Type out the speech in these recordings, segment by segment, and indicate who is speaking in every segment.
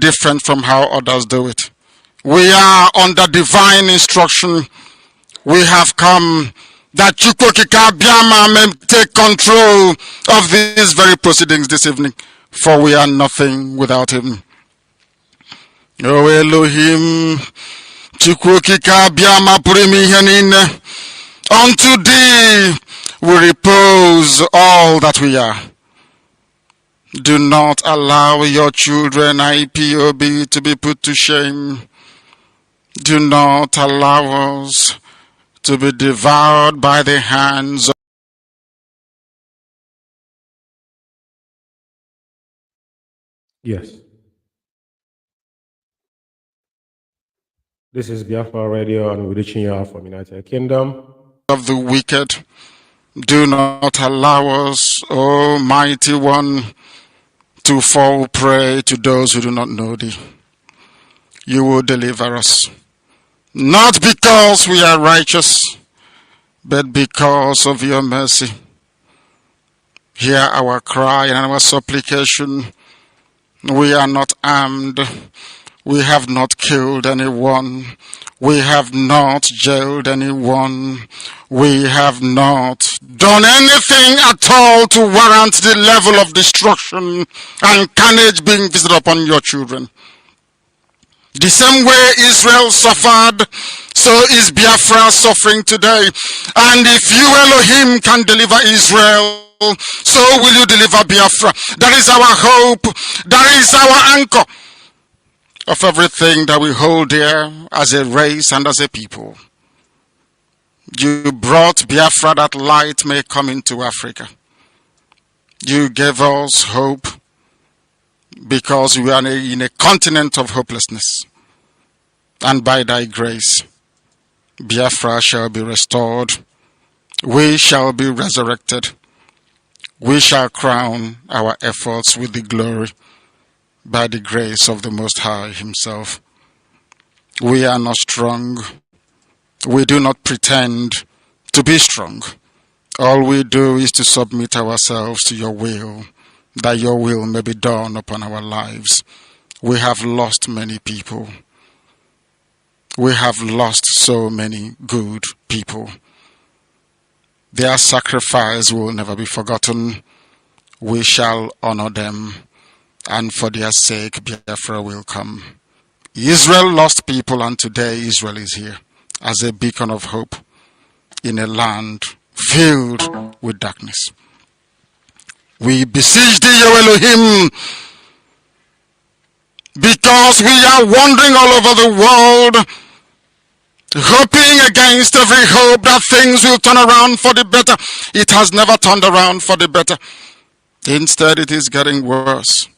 Speaker 1: different from how others do it. We are under divine instruction. We have come that Chukwokika Biama may take control of these very proceedings this evening, for we are nothing without him. O Elohim, Chukwokika Biama Purimi Henine, unto thee we repose all that we are. Do not allow your children, IPOB, to be put to shame. Do not allow us to be devoured by the hands of...
Speaker 2: Yes. This is Biafra Radio, and we're reaching you out from United Kingdom.
Speaker 1: Of the wicked. Do not allow us, O mighty one, to fall prey to those who do not know thee. You will deliver us, not because we are righteous, but because of your mercy. Hear our cry and our supplication. We are not armed. We have not killed anyone. We have not jailed anyone. We have not done anything at all to warrant the level of destruction and carnage being visited upon your children. The same way Israel suffered, so is Biafra suffering today. And if you, Elohim, can deliver Israel, so will you deliver Biafra. That is our hope. That is our anchor of everything that we hold dear as a race and as a people. You brought Biafra that light may come into Africa. You gave us hope because we are in a continent of hopelessness. And by thy grace, Biafra shall be restored. We shall be resurrected. We shall crown our efforts with the glory by the grace of the Most High himself. We are not strong. We do not pretend to be strong. All we do is to submit ourselves to your will, that your will may be done upon our lives. We have lost many people. We have lost so many good people. Their sacrifice will never be forgotten. We shall honor them, and for their sake, Biafra will come. Israel lost people, and today Israel is here as a beacon of hope in a land filled with darkness. We beseech thee, O Elohim, because we are wandering all over the world, hoping against every hope that things will turn around for the better. It has never turned around for the better. Instead, it is getting worse.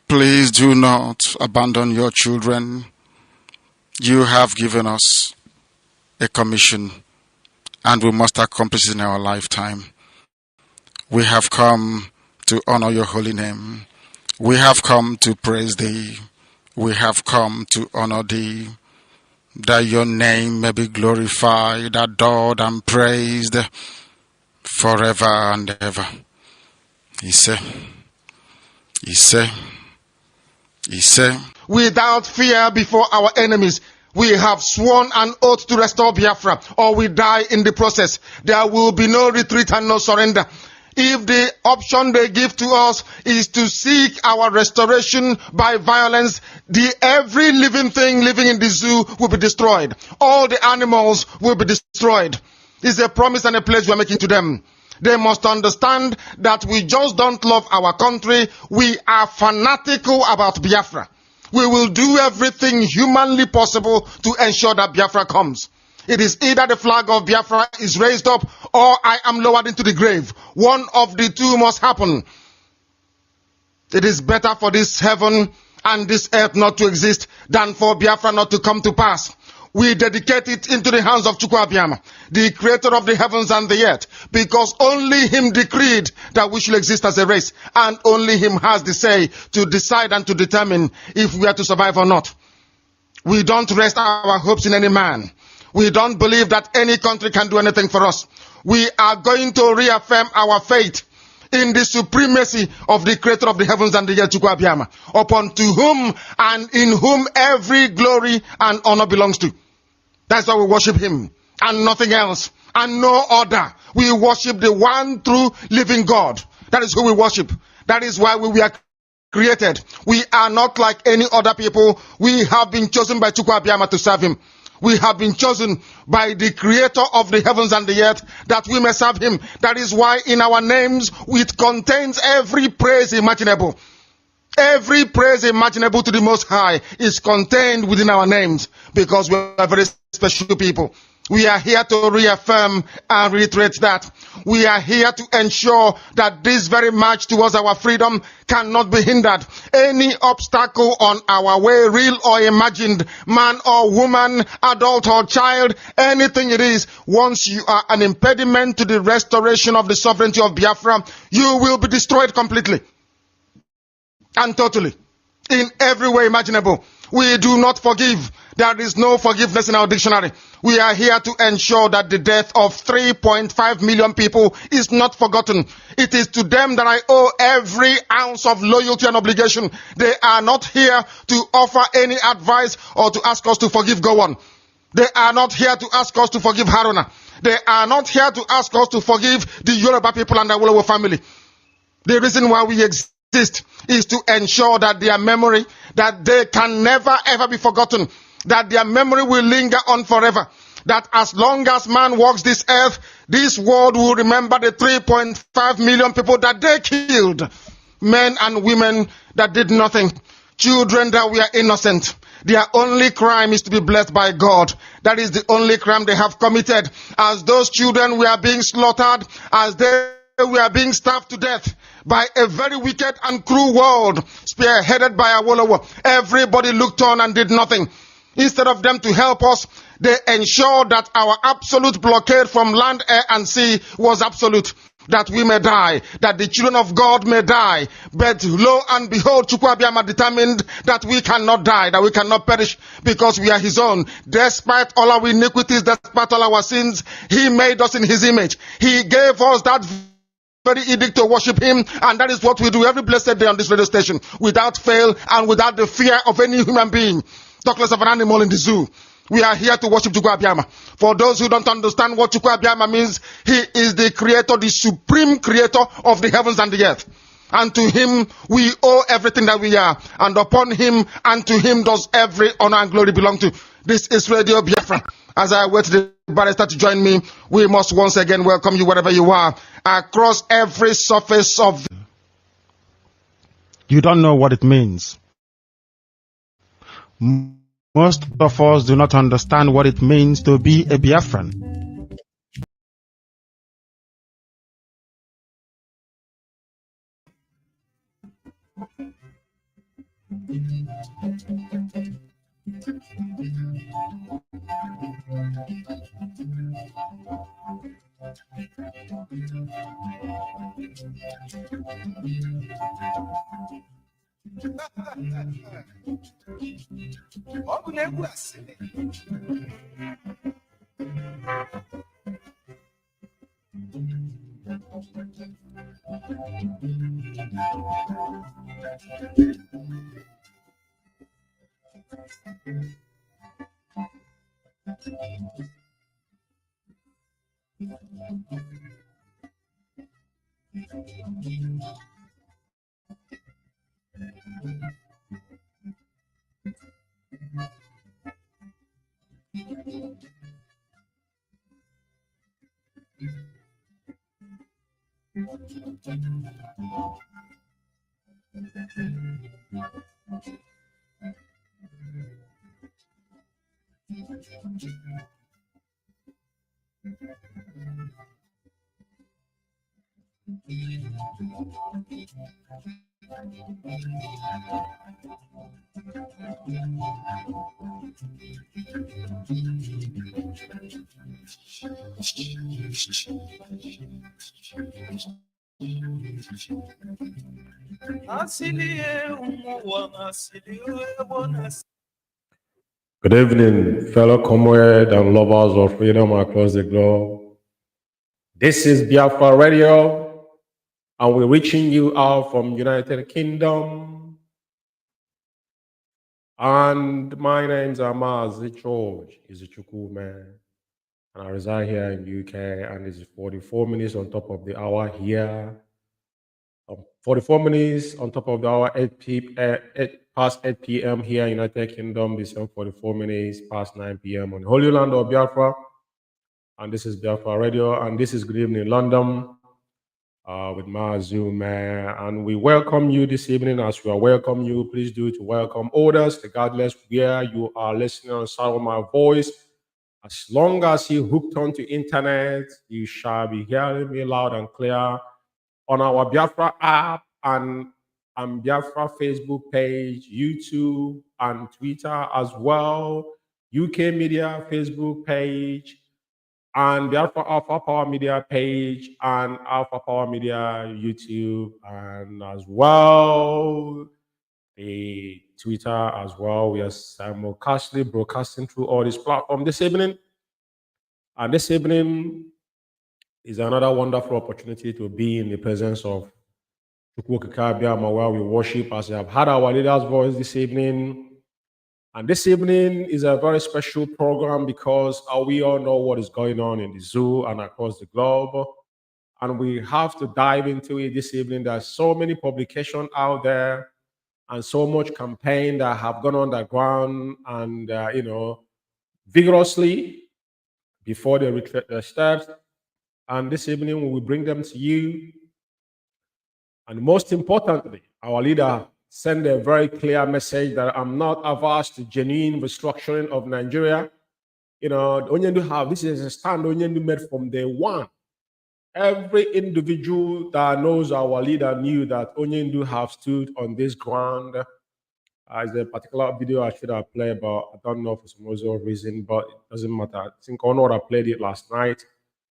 Speaker 1: Please do not abandon your children. You have given us a commission, and we must accomplish it in our lifetime. We have come to honor your holy name. We have come to praise thee. We have come to honor thee, that your name may be glorified, adored, and praised forever and ever. He said,
Speaker 3: without fear before our enemies, we have sworn an oath to restore Biafra, or we die in the process. There will be no retreat and no surrender. If the option they give to us is to seek our restoration by violence, every living thing living in the zoo will be destroyed. All the animals will be destroyed. It's a promise and a pledge we are making to them. They must understand that we just don't love our country. We are fanatical about Biafra. We will do everything humanly possible to ensure that Biafra comes. It is either the flag of Biafra is raised up or I am lowered into the grave. One of the two must happen. It is better for this heaven and this earth not to exist than for Biafra not to come to pass. We dedicate it into the hands of Chukwu Abiyama, the creator of the heavens and the earth, because only him decreed that we should exist as a race, and only him has the say to decide and to determine if we are to survive or not. We don't rest our hopes in any man. We don't believe that any country can do anything for us. We are going to reaffirm our faith in the supremacy of the creator of the heavens and the earth, Chukwu Abiyama, upon to whom and in whom every glory and honor belongs to. That's why we worship him and nothing else and no other. We worship the one true living God. That is who we worship. That is why we were created. We are not like any other people. We have been chosen by Chukwu Abiyama to serve him. We have been chosen by the creator of the heavens and the earth that we may serve him. That is why in our names it contains every praise imaginable. Every praise imaginable to the Most High is contained within our names, because we are very special people. We are here to reaffirm and reiterate that. We are here to ensure that this very march towards our freedom cannot be hindered. Any obstacle on our way, real or imagined, man or woman, adult or child, anything it is, once you are an impediment to the restoration of the sovereignty of Biafra, you will be destroyed completely and totally, in every way imaginable. We do not forgive. There is no forgiveness in our dictionary. We are here to ensure that the death of 3.5 million people is not forgotten. It is to them that I owe every ounce of loyalty and obligation. They are not here to offer any advice or to ask us to forgive Gowon. They are not here to ask us to forgive Haruna. They are not here to ask us to forgive the Yoruba people and the Awolowo family. The reason why we exist is to ensure that their memory, that they can never ever be forgotten, that their memory will linger on forever, that as long as man walks this earth, this world will remember the 3.5 million people that they killed, men and women that did nothing, children that were innocent. Their only crime is to be blessed by God. That is the only crime they have committed. As those children were being slaughtered, as they were being starved to death by a very wicked and cruel world, spearheaded by Awolowo, everybody looked on and did nothing. Instead of them to help us, they ensured that our absolute blockade from land, air, and sea was absolute, that we may die, that the children of God may die. But lo and behold, Chukwu Abiyama determined that we cannot die, that we cannot perish, because we are his own. Despite all our iniquities, despite all our sins, he made us in his image. He gave us that very edict to worship him, and that is what we do every blessed day on this radio station, without fail and without the fear of any human being, talk less of an animal in the zoo. We are here to worship Chukwu Abiyama. For those who don't understand what Chukwu Abiyama means, he is the creator, the supreme creator of the heavens and the earth. And to him we owe everything that we are, and upon him and to him does every honor and glory belong to. This is Radio Biafra. As I wait the barrister to join me, we must once again welcome you wherever you are, across every surface of. You don't know what it means. Most of us do not understand what it means to be a Biafran.
Speaker 2: Good evening, fellow comrades and lovers of freedom across the globe. This is Biafra Radio, And we're reaching you out from United Kingdom. And my name's Mazi Umeh, and I reside here in UK, and it's 44 minutes on top of the hour here. 44 minutes on top of the hour, 8 past 8 p.m. here in United Kingdom. This is 44 minutes past 9 p.m. on the Holy Land of Biafra. And this is Biafra Radio, and this is Good Evening London with Mazi Umeh. And we welcome you this evening. As we are welcome you, please do to welcome others, regardless where you are listening on the sound of my voice. As long as you hooked onto internet, you shall be hearing me loud and clear on our Biafra app and Biafra Facebook page, YouTube and Twitter as well, UK Media Facebook page, and Biafra Alpha Power Media page and Alpha Power Media YouTube, and as well the Twitter as well. We are simulcastly broadcasting through all these platforms this evening. And this evening is another wonderful opportunity to be in the presence of where we worship, as you have heard our leader's voice this evening. And this evening is a very special program because we all know what is going on in the zoo and across the globe. And we have to dive into it this evening. There's so many publications out there and so much campaign that have gone on the ground and, vigorously before they retreat their steps. And this evening we will bring them to you. And most importantly, our leader sent a very clear message that I'm not averse to genuine restructuring of Nigeria. This is a stand Onyendu made from day one. Every individual that knows our leader knew that Onyendu have stood on this ground. There's a particular video I should have played, but I don't know for some other reason, but it doesn't matter. I think I played it last night.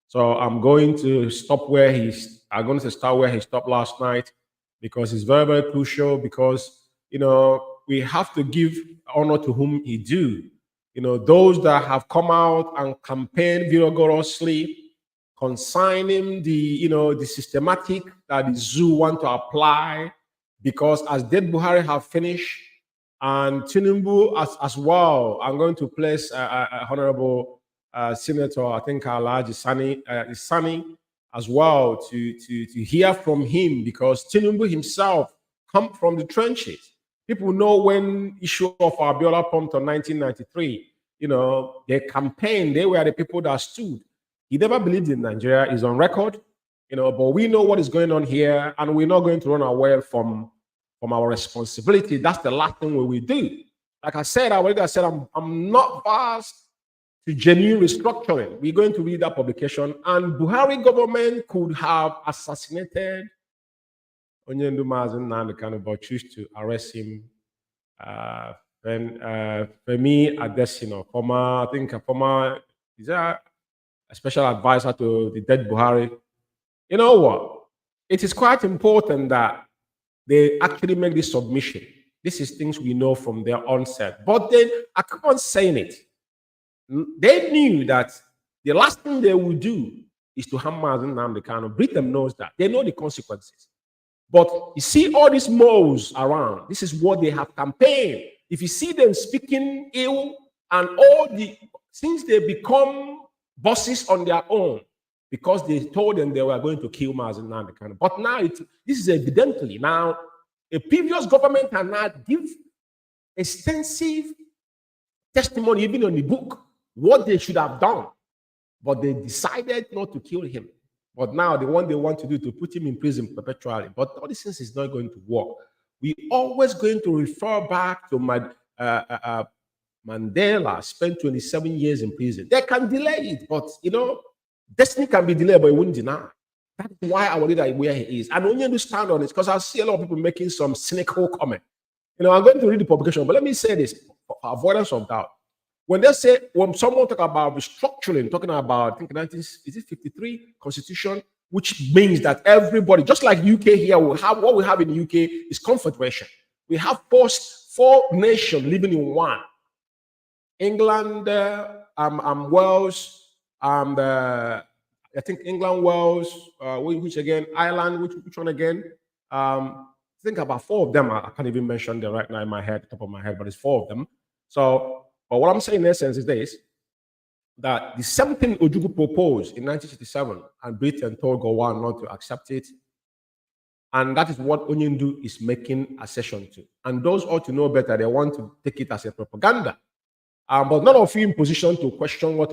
Speaker 2: So I'm going to stop I'm going to start where he stopped last night, because it's very, very crucial, because, we have to give honor to whom he due. Those that have come out and campaigned vigorously consigning the systematic that the zoo want to apply, because as Dead Buhari have finished, and Tinubu as well, I'm going to place Honorable Senator, I think Alhaji Sani as well, to hear from him, because Tinubu himself come from the trenches. People know when issue of Abiola pumped on 1993, they campaigned, they were the people that stood. He never believed in Nigeria, is on record, but we know what is going on here, and we're not going to run away from our responsibility. That's the last thing we will do. Like I said, I'm not fast to genuine restructuring. We're going to read that publication, and Buhari government could have assassinated Onyendu Mazen Nandekano, but choose to arrest him. Femi Adesina, former is a special advisor to the dead Buhari. You know what? It is quite important that they actually make this submission. This is things we know from their onset. But then I keep on saying it. They knew that the last thing they would do is to harm Mazi Umeh. Britain knows that. They know the consequences. But you see all these moles around, this is what they have campaigned. If you see them speaking ill, and since they become bosses on their own, because they told them they were going to kill Mazi Umeh. But now this is evidently now a previous government can now give extensive testimony, even on the book, what they should have done. But they decided not to kill him. But now the one they want to do to put him in prison perpetually. But all these things is not going to work. We always going to refer back to Mandela spent 27 years in prison. They can delay it, but destiny can be delayed, but it wouldn't deny. That is why our leader is where he is. And when you understand on it, because I see a lot of people making some cynical comment. I'm going to read the publication, but let me say this for avoidance of doubt. When someone talk about restructuring, talking about, I think 1953 Constitution, which means that everybody, just like UK here, will have what we have in the UK is confederation. We have four nations living in one. England, Wales, I think England, Wales, which again, Ireland, which one again? I think about 4 of them. I can't even mention them right now in my head, top of my head, but it's 4 of them. So, but what I'm saying in essence is this, that the same thing Ojukwu proposed in 1967, and Britain told Gowon not to accept it. And that is what Onyendu is making accession to. And those ought to know better. They want to take it as a propaganda. But none of you in position to question what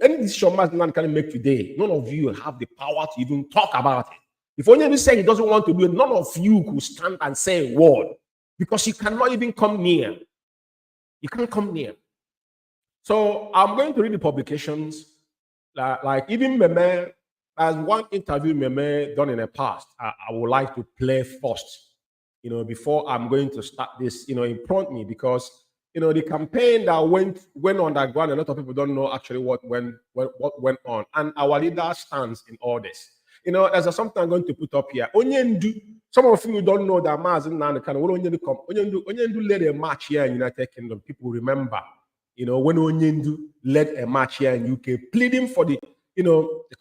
Speaker 2: any decision Maziland can make today. None of you have the power to even talk about it. If Onyendu say he doesn't want to do it, none of you could stand and say a word, because you cannot even come near. You can't come near. So I'm going to read the publications, like even Meme, as one interview Meme done in the past, I would like to play first, before I'm going to start this, in front of me, because, the campaign that went underground, a lot of people don't know actually what went on. And our leader stands in all this. There's something I'm going to put up here. Onyendu, some of you don't know that Mazi Onyendu led a march here in United Kingdom. People remember. When Onyendu led a march here in UK, pleading for the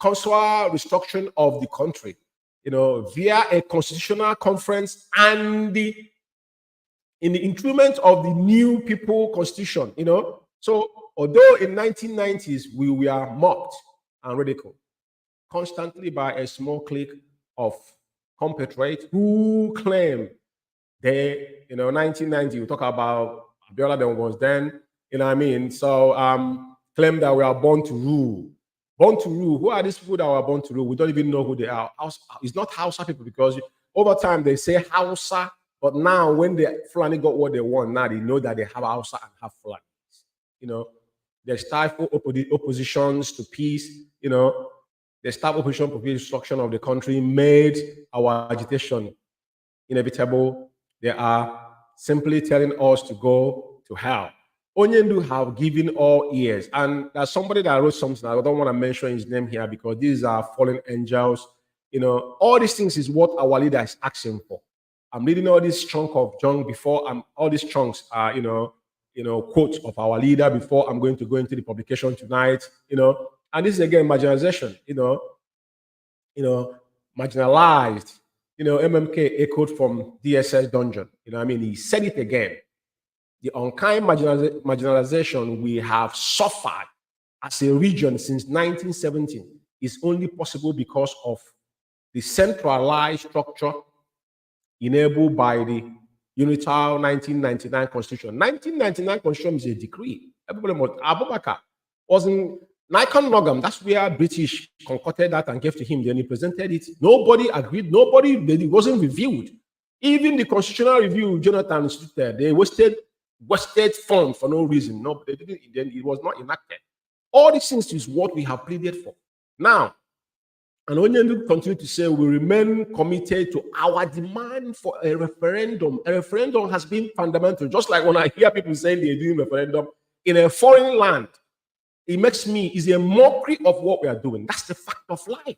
Speaker 2: consular restructuring of the country, via a constitutional conference and in the instrument of the new people constitution, So, although in 1990s we were mocked and ridiculed constantly by a small clique of compatriots who claim they, 1990, we talk about Abiola then was then, So claim that we are born to rule. Born to rule. Who are these people that are born to rule? We don't even know who they are. It's not Hausa people, because over time they say Hausa, but now when the Fulani got what they want, now they know that they have Hausa and have Fulani. They stifle oppositions to peace. They stifle opposition for peace, destruction of the country, made our agitation inevitable. They are simply telling us to go to hell. Onyendu have given all ears. And there's somebody that wrote something, I don't want to mention his name here because these are fallen angels. All these things is what our leader is asking for. I'm reading all this chunk of junk before all these chunks are, quotes of our leader before I'm going to go into the publication tonight, And this is again marginalization, marginalized, MMK echoed from DSS dungeon. He said it again. The unkind marginalization we have suffered as a region since 1917 is only possible because of the centralized structure enabled by the Unital 1999 Constitution. 1999 Constitution is a decree. Everybody must. Abubakar was in Nikon Nogam. That's where British concocted that and gave to him. Then he presented it. Nobody agreed. It wasn't reviewed. Even the constitutional review Jonathan instituted, they wasted funds for no reason. No, they didn't. Then it was not enacted. All these things is what we have pleaded for. Now, and Onyendu continue to say we remain committed to our demand for a referendum. A referendum has been fundamental. Just like when I hear people saying they're doing referendum in a foreign land, it makes me is a mockery of what we are doing. That's the fact of life.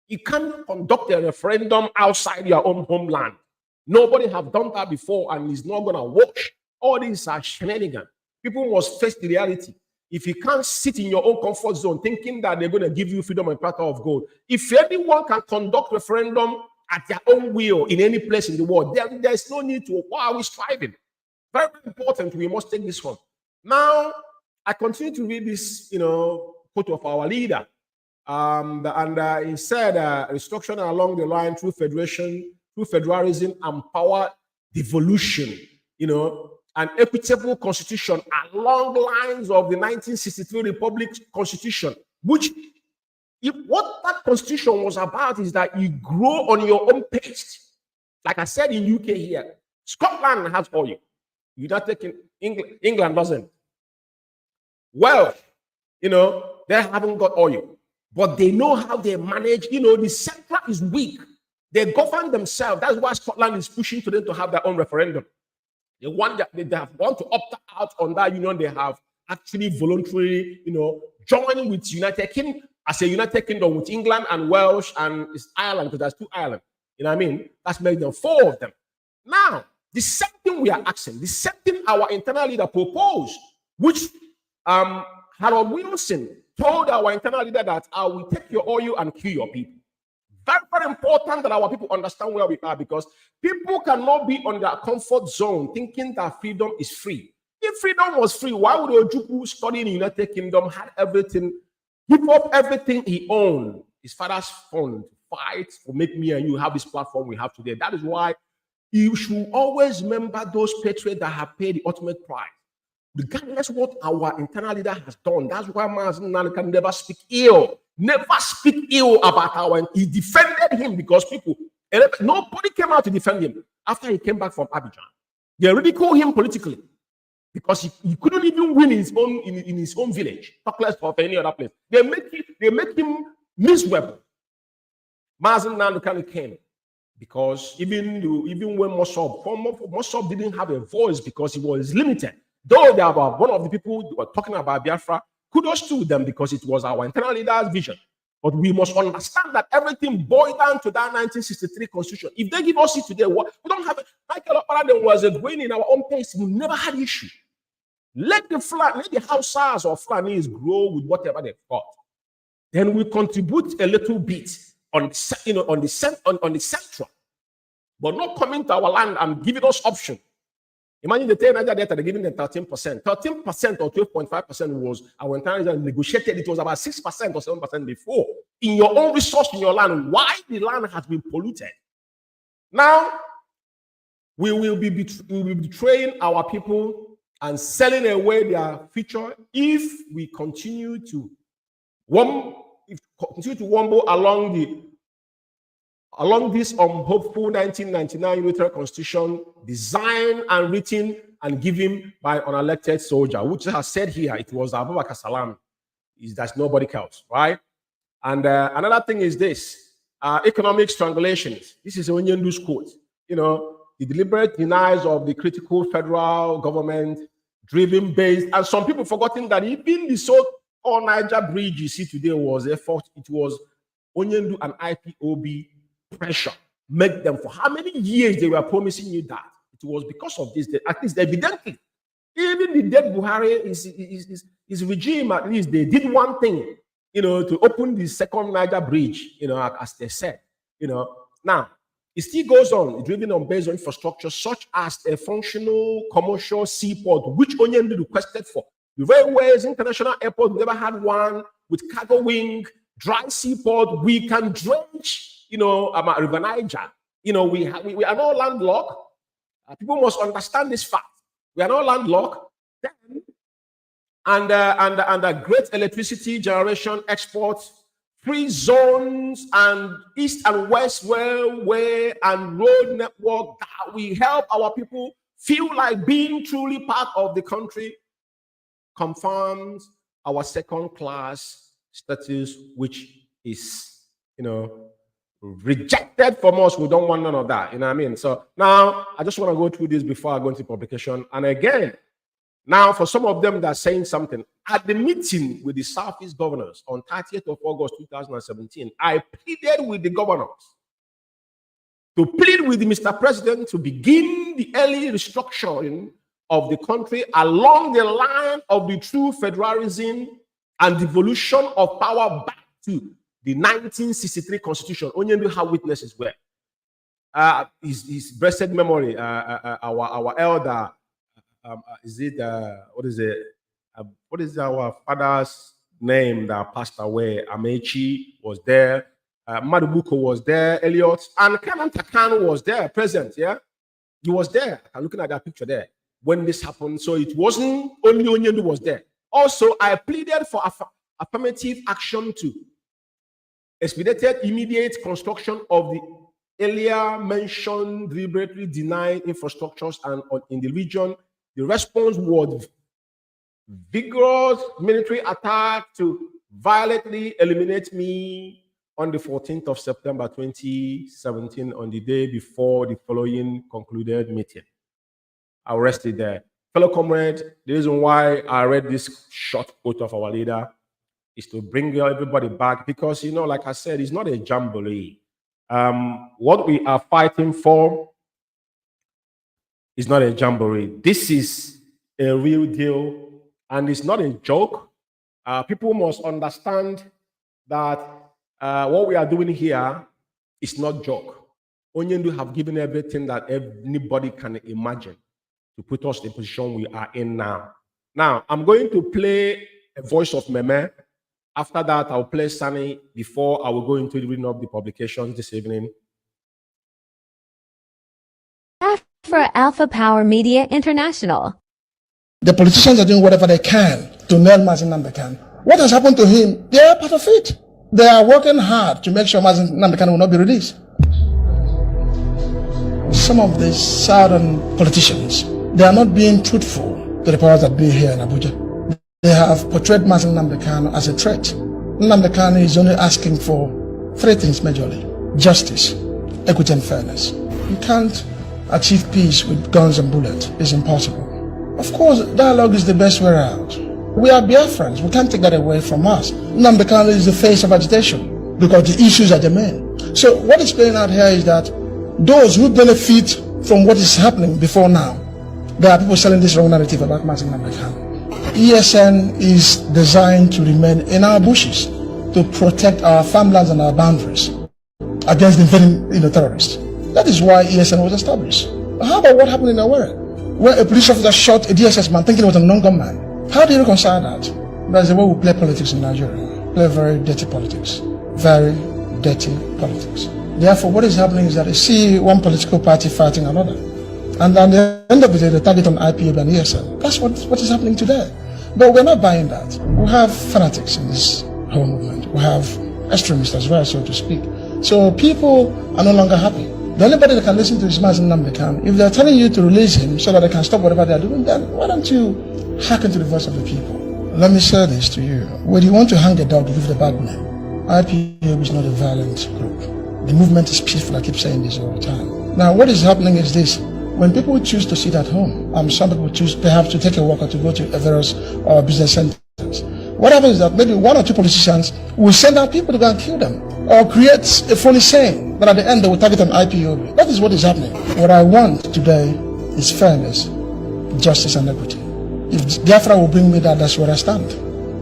Speaker 2: You can't conduct a referendum outside your own homeland. Nobody have done that before, and it's not gonna work. All these are shenanigans. People must face the reality. If you can't sit in your own comfort zone thinking that they're going to give you freedom and platter of gold, if anyone can conduct referendum at their own will in any place in the world, there's no need to, why are we striving? Very important, we must take this one. Now, I continue to read this, quote of our leader. And he said, restructuring along the line through federalism and power devolution, an equitable constitution along the lines of the 1963 Republic Constitution, which what that constitution was about is that you grow on your own pace. Like I said in UK here, Scotland has oil. United England doesn't. Well, they haven't got oil, but they know how they manage. The central is weak. They govern themselves. That's why Scotland is pushing to them to have their own referendum. They want to opt out on that union. They have actually voluntarily, joined with United Kingdom as a United Kingdom with England and Welsh and Ireland, because there's 2 Ireland. That's making them 4 of them. Now, the same thing we are asking, the same thing our internal leader proposed, which Harold Wilson told our internal leader that I will take your oil and kill your people. Very, very important that our people understand where we are, because people cannot be on their comfort zone thinking that freedom is free. If freedom was free, why would Ojukwu study in the United Kingdom, had everything, give up everything he owned, his father's fund, fight for make me and you have this platform we have today? That is why you should always remember those patriots that have paid the ultimate price. Regardless what our internal leader has done, that's why Mazi Umeh can never speak ill. Never speak ill about our. He defended him because people, nobody came out to defend him after he came back from Abidjan. They ridiculed him politically because he couldn't even win his own in his own village, talk less of any other place. They make him miserable. Mazi Umeh came because even when Mossab didn't have a voice because he was limited. Though they were one of the people who were talking about Biafra, kudos to them because it was our internal leader's vision. But we must understand that everything boiled down to that 1963 constitution. If they give us it today, we don't have it. Michael Okpara was going in our own pace. We never had issue. Let the Hausas or Fulanis grow with whatever they've got. Then we contribute a little bit on the central, but not coming to our land and giving us option. Imagine the Niger Delta, they're giving them 13%. 13% or 12.5% was our internal negotiated. It was about 6% or 7% before. In your own resource, in your land, why the land has been polluted. Now, we will be betraying our people and selling away their future if we continue to wumble along this unhopeful 1999 unitary constitution designed and written and given by an unelected soldier, which has said here it was Abubakar Salam. That's nobody else, right? And another thing is this, economic strangulations. This is Onyendu's quote. The deliberate denials of the critical federal government driven based, and some people forgotten that even the so-called Niger Bridge you see today was effort. It was Onyendu and IPOB pressure make them. For how many years they were promising you that? It was because of this. At least evidently, even the dead Buhari, his regime, at least they did one thing, to open the second Niger Bridge, as they said, Now, it still goes on, driven on based on infrastructure such as a functional commercial seaport, which Onyendu requested for. The railways, international airport, we never had one with cargo wing, dry seaport. We can drench River Niger. We are not landlocked. People must understand this fact. We are not landlocked. And great electricity generation exports, free zones, and east and west railway and road network that will help our people feel like being truly part of the country, confirms our second-class status, which is, rejected from us. We don't want none of that. You know what I mean? So now I just want to go through this before I go into publication. And again, now for some of them that are saying something, at the meeting with the Southeast governors on 30th of August 2017, I pleaded with the governors to plead with the Mr. President to begin the early restructuring of the country along the line of the true federalism and devolution of power back to the 1963 Constitution. Onyendu have witnesses where his blessed memory, our elder, what is our father's name that passed away? Amechi was there, Madubuko was there, Elliot, and Kanan Takan was there, present, yeah? He was there. I'm looking at that picture there when this happened. So it wasn't only Onyendu was there. Also, I pleaded for affirmative action to expedited immediate construction of the earlier mentioned deliberately denied infrastructures and in the region. The response was vigorous military attack to violently eliminate me on the 14th of September 2017, on the day before the following concluded meeting. I'll rest it there. Fellow comrades, the reason why I read this short quote of our leader is to bring everybody back, because, like I said, it's not a jamboree. What we are fighting for is not a jamboree. This is a real deal, and it's not a joke. People must understand that what we are doing here is not joke. Onyendu have given everything that anybody can imagine to put us in the position we are in now. Now, I'm going to play a voice of Meme. After that, I'll play Sunny before I will go into reading up the publications this evening.
Speaker 4: For Alpha Power Media International.
Speaker 5: The politicians are doing whatever they can to nail Mazi Umeh. What has happened to him? They are part of it. They are working hard to make sure Mazi Umeh will not be released. Some of the southern politicians, they are not being truthful to the powers that be here in Abuja. They have portrayed Mazi Umeh as a threat. Umeh is only asking for three things majorly: justice, equity, and fairness. You can't achieve peace with guns and bullets. It's impossible. Of course, dialogue is the best way out. We are Biafrans. We can't take that away from us. Umeh is the face of agitation because the issues are the main. So what is playing out here is that those who benefit from what is happening before now, there are people selling this wrong narrative about Mazi Umeh. ESN is designed to remain in our bushes to protect our farmlands and our boundaries against the invading terrorists. That is why ESN was established. How about what happened in Owerri, where a police officer shot a DSS man thinking it was a non-gunman? How do you reconcile that? That's the way we play politics in Nigeria. Play very dirty politics. Very dirty politics. Therefore, what is happening is that you see one political party fighting another. And at the end of the day, they target on IPOB and ESN. That's what is happening today. But we're not buying that. We have fanatics in this whole movement. We have extremists as well, so to speak. So people are no longer happy. The only body that can listen to is Mazi Umeh. If they're telling you to release him so that they can stop whatever they're doing, then why don't you hearken to the voice of the people? Let me say this to you. When you want to hang a dog, you give it a bad name. IPOB is not a violent group. The movement is peaceful. I keep saying this all the time. Now, what is happening is this. When people choose to sit at home, some people choose perhaps to take a walk or to go to various business centers. What happens is that maybe one or two politicians will send out people to go and kill them or create a funny saying that at the end they will target an IPOB. That is what is happening. What I want today is fairness, justice, and equity. If Biafra will bring me that, that's where I stand.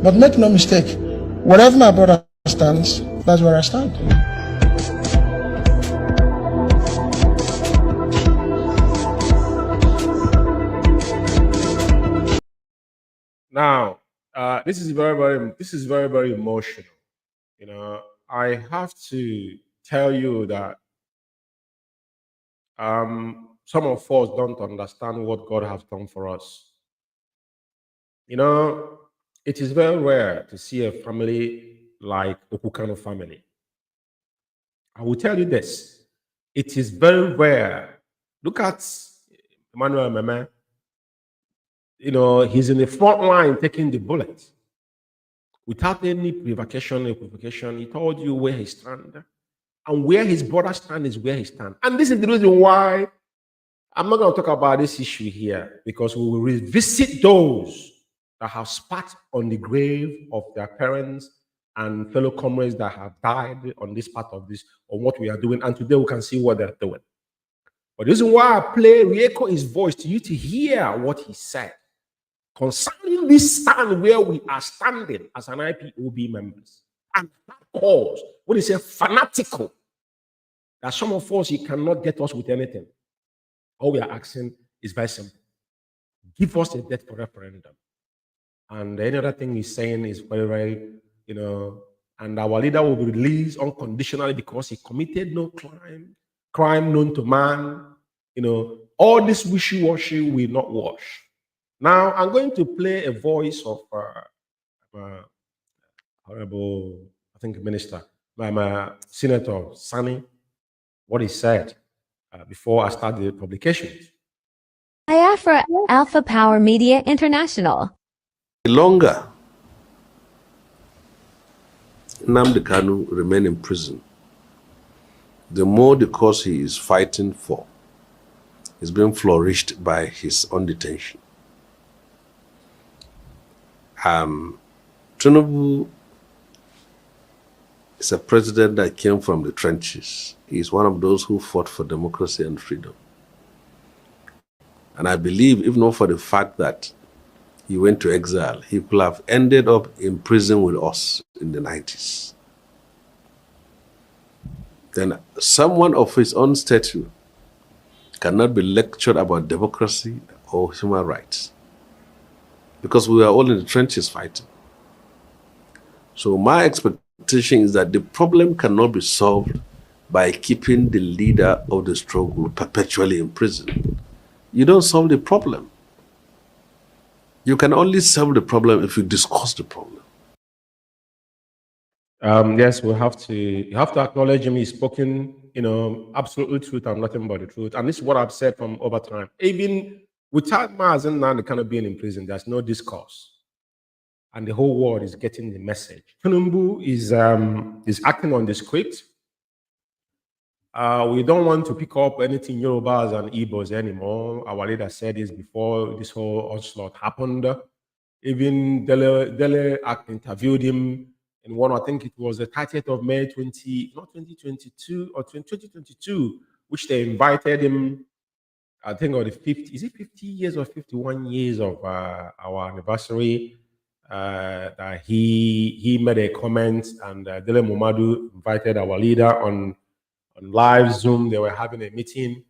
Speaker 5: But make no mistake, wherever my brother stands, that's where I stand.
Speaker 2: Now, this is very emotional. I have to tell you that some of us don't understand what God has done for us. It is very rare to see a family like Occurrence family. I will tell you this. It is very rare. Look at Emmanuel Meme. He's in the front line taking the bullet. Without any equivocation, he told you where he stands. And where his brother stands is where he stands. And this is the reason why I'm not going to talk about this issue here, because we will revisit those that have spat on the grave of their parents and fellow comrades that have died on this part of this, on what we are doing. And today we can see what they're doing. But the reason why I re-echo his voice to you to hear what he said concerning this stand where we are standing as an IPOB members. And that cause, what is a fanatical, that some of us, you cannot get us with anything. All we are asking is very simple. Give us a date for referendum. And any other thing he's saying is very, very, and our leader will be released unconditionally because he committed no crime known to man. All this wishy-washy will not wash. Now, I'm going to play a voice of Honorable, Minister, Senator Sani, what he said before I start the publications.
Speaker 4: Biafra Alpha Power Media International.
Speaker 6: The longer Nnamdi Kanu remain in prison, the more the cause he is fighting for is being flourished by his own detention. Tinubu is a president that came from the trenches. He is one of those who fought for democracy and freedom. And I believe, if not for the fact that He went to exile. He could have ended up in prison with us in the 90s. Then someone of his own stature cannot be lectured about democracy or human rights, because we are all in the trenches fighting. So my expectation is that the problem cannot be solved by keeping the leader of the struggle perpetually in prison. You don't solve the problem. You can only solve the problem if you discuss the problem.
Speaker 2: Yes, you have to acknowledge him. He's spoken, absolute truth and nothing but the truth. And this is what I've said from over time. Even without Mazi Umeh kind of being in prison, there's no discourse. And the whole world is getting the message. Tinubu is acting on the script. We don't want to pick up anything Yorubas and Igbos anymore. Our leader said this before this whole onslaught happened. Even Dele interviewed him in one, I think it was the 30th of May, 2022 or 2022, which they invited him, I think, on the 50, is it 50 years or 51 years of our anniversary, that he made a comment, and Dele Momodu invited our leader on live Zoom. They were having a meeting,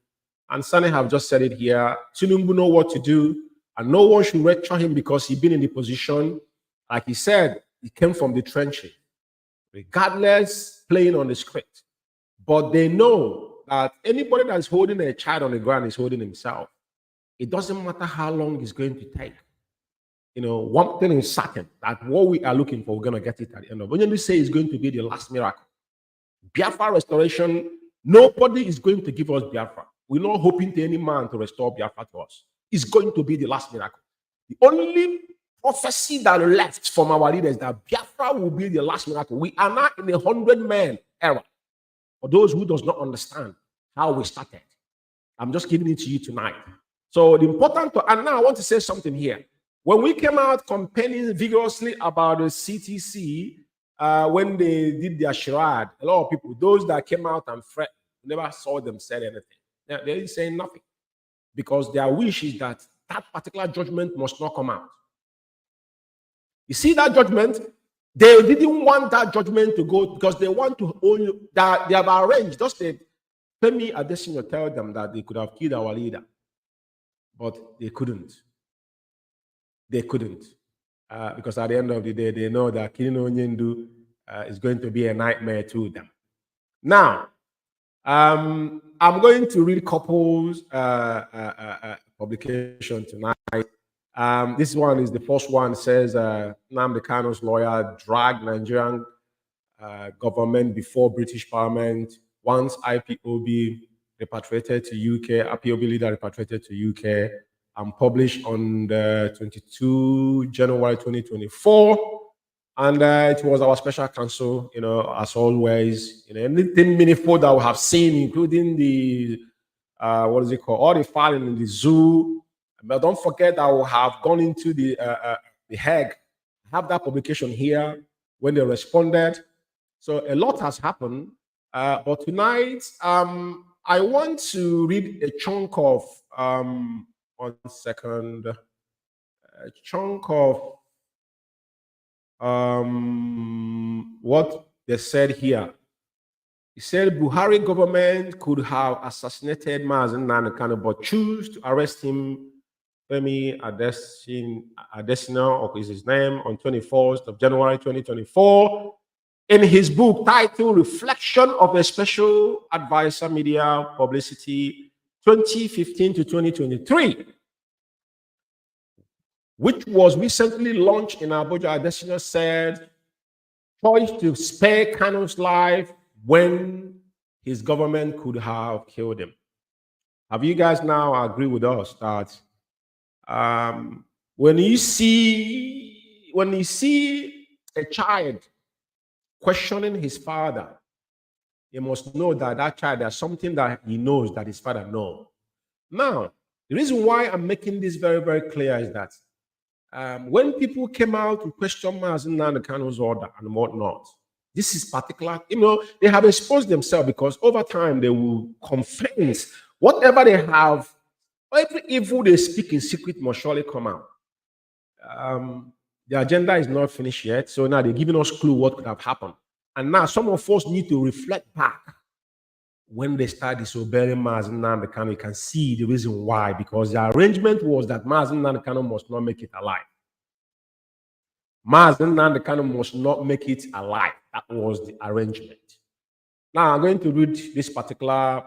Speaker 2: and Sani have just said it here. Tinubu know what to do, and no one should lecture him because he's been in the position. Like he said, he came from the trenches, regardless playing on the script. But they know that anybody that is holding a child on the ground is holding himself. It doesn't matter how long it's going to take. One thing is certain, that what we are looking for, we're going to get it at the end of. When you say it's going to be the last miracle, Biafra restoration, nobody is going to give us Biafra. We're not hoping to any man to restore Biafra to us. It's going to be the last miracle. The only prophecy that left from our leaders that Biafra will be the last miracle. We are now in a 100-man era. For those who does not understand how we started, I'm just giving it to you tonight. So the important, and now I want to say something here. When we came out campaigning vigorously about the CTC, when they did their charade, a lot of people, those that came out and fret, never saw them say anything. They didn't say nothing, because their wish is that that particular judgment must not come out. You see that judgment? They didn't want that judgment to go, because they want to own that. They have arranged. Just Femi Adesina tell them that they could have killed our leader, but they couldn't. They couldn't, because at the end of the day, they know that killing Onyendu is going to be a nightmare to them. Now, I'm going to read couples publication tonight. This one is the first one. It says Nnamdi Kanu's lawyer dragged Nigerian government before British Parliament once IPOB repatriated to UK. IPOB leader repatriated to UK, and published on the 22 January 2024. And it was our special counsel, as always, anything meaningful that we have seen, including the what is it called, all the filing in the zoo. But don't forget that we have gone into the Hague. I have that publication here when they responded. So a lot has happened. But tonight, I want to read a chunk of 1 second, a chunk of what they said here. He said Buhari government could have assassinated Mazi Umeh, but choose to arrest him, Femi Adesina, or is his name, on 24th of January 2024. In his book titled Reflection of a Special Advisor Media Publicity 2015 to 2023, which was recently launched in Abuja, Adesina said, choice to spare Kanu's life when his government could have killed him. Have you guys now agree with us that when you see a child questioning his father, he must know that that child, there's something that he knows that his father knows. Now, the reason why I'm making this very, very clear is that when people came out to question Mazi Umeh's order and whatnot, this is particular, they have exposed themselves, because over time they will confess whatever they have, every evil they speak in secret must surely come out. the agenda is not finished yet. So now they're giving us clue what could have happened. And now some of us need to reflect back. When they start disobeying Mazi Umeh, you can see the reason why. Because the arrangement was that Mazi Umeh must not make it alive. Mazi Umeh must not make it alive. That was the arrangement. Now I'm going to read this particular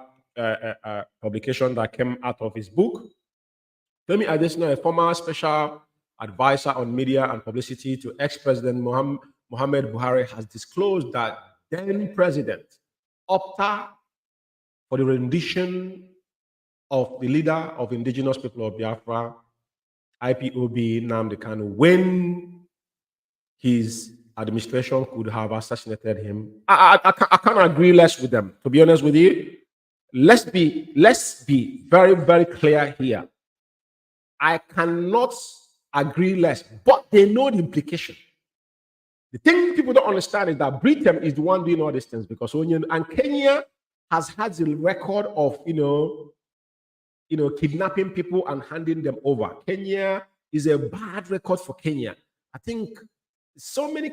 Speaker 2: publication that came out of his book. Femi Adesina, a former special advisor on media and publicity to ex-president Muhammad Buhari, has disclosed that then President opted for the rendition of the leader of Indigenous people of Biafra, IPOB, Nnamdi Kanu, when his administration could have assassinated him. I can't agree less with them, to be honest with you. Let's be very, very clear here. I cannot agree less, but they know the implication. The thing people don't understand is that Britain is the one doing all these things, because and Kenya has had the record of kidnapping people and handing them over. Kenya is a bad record for Kenya. I think so many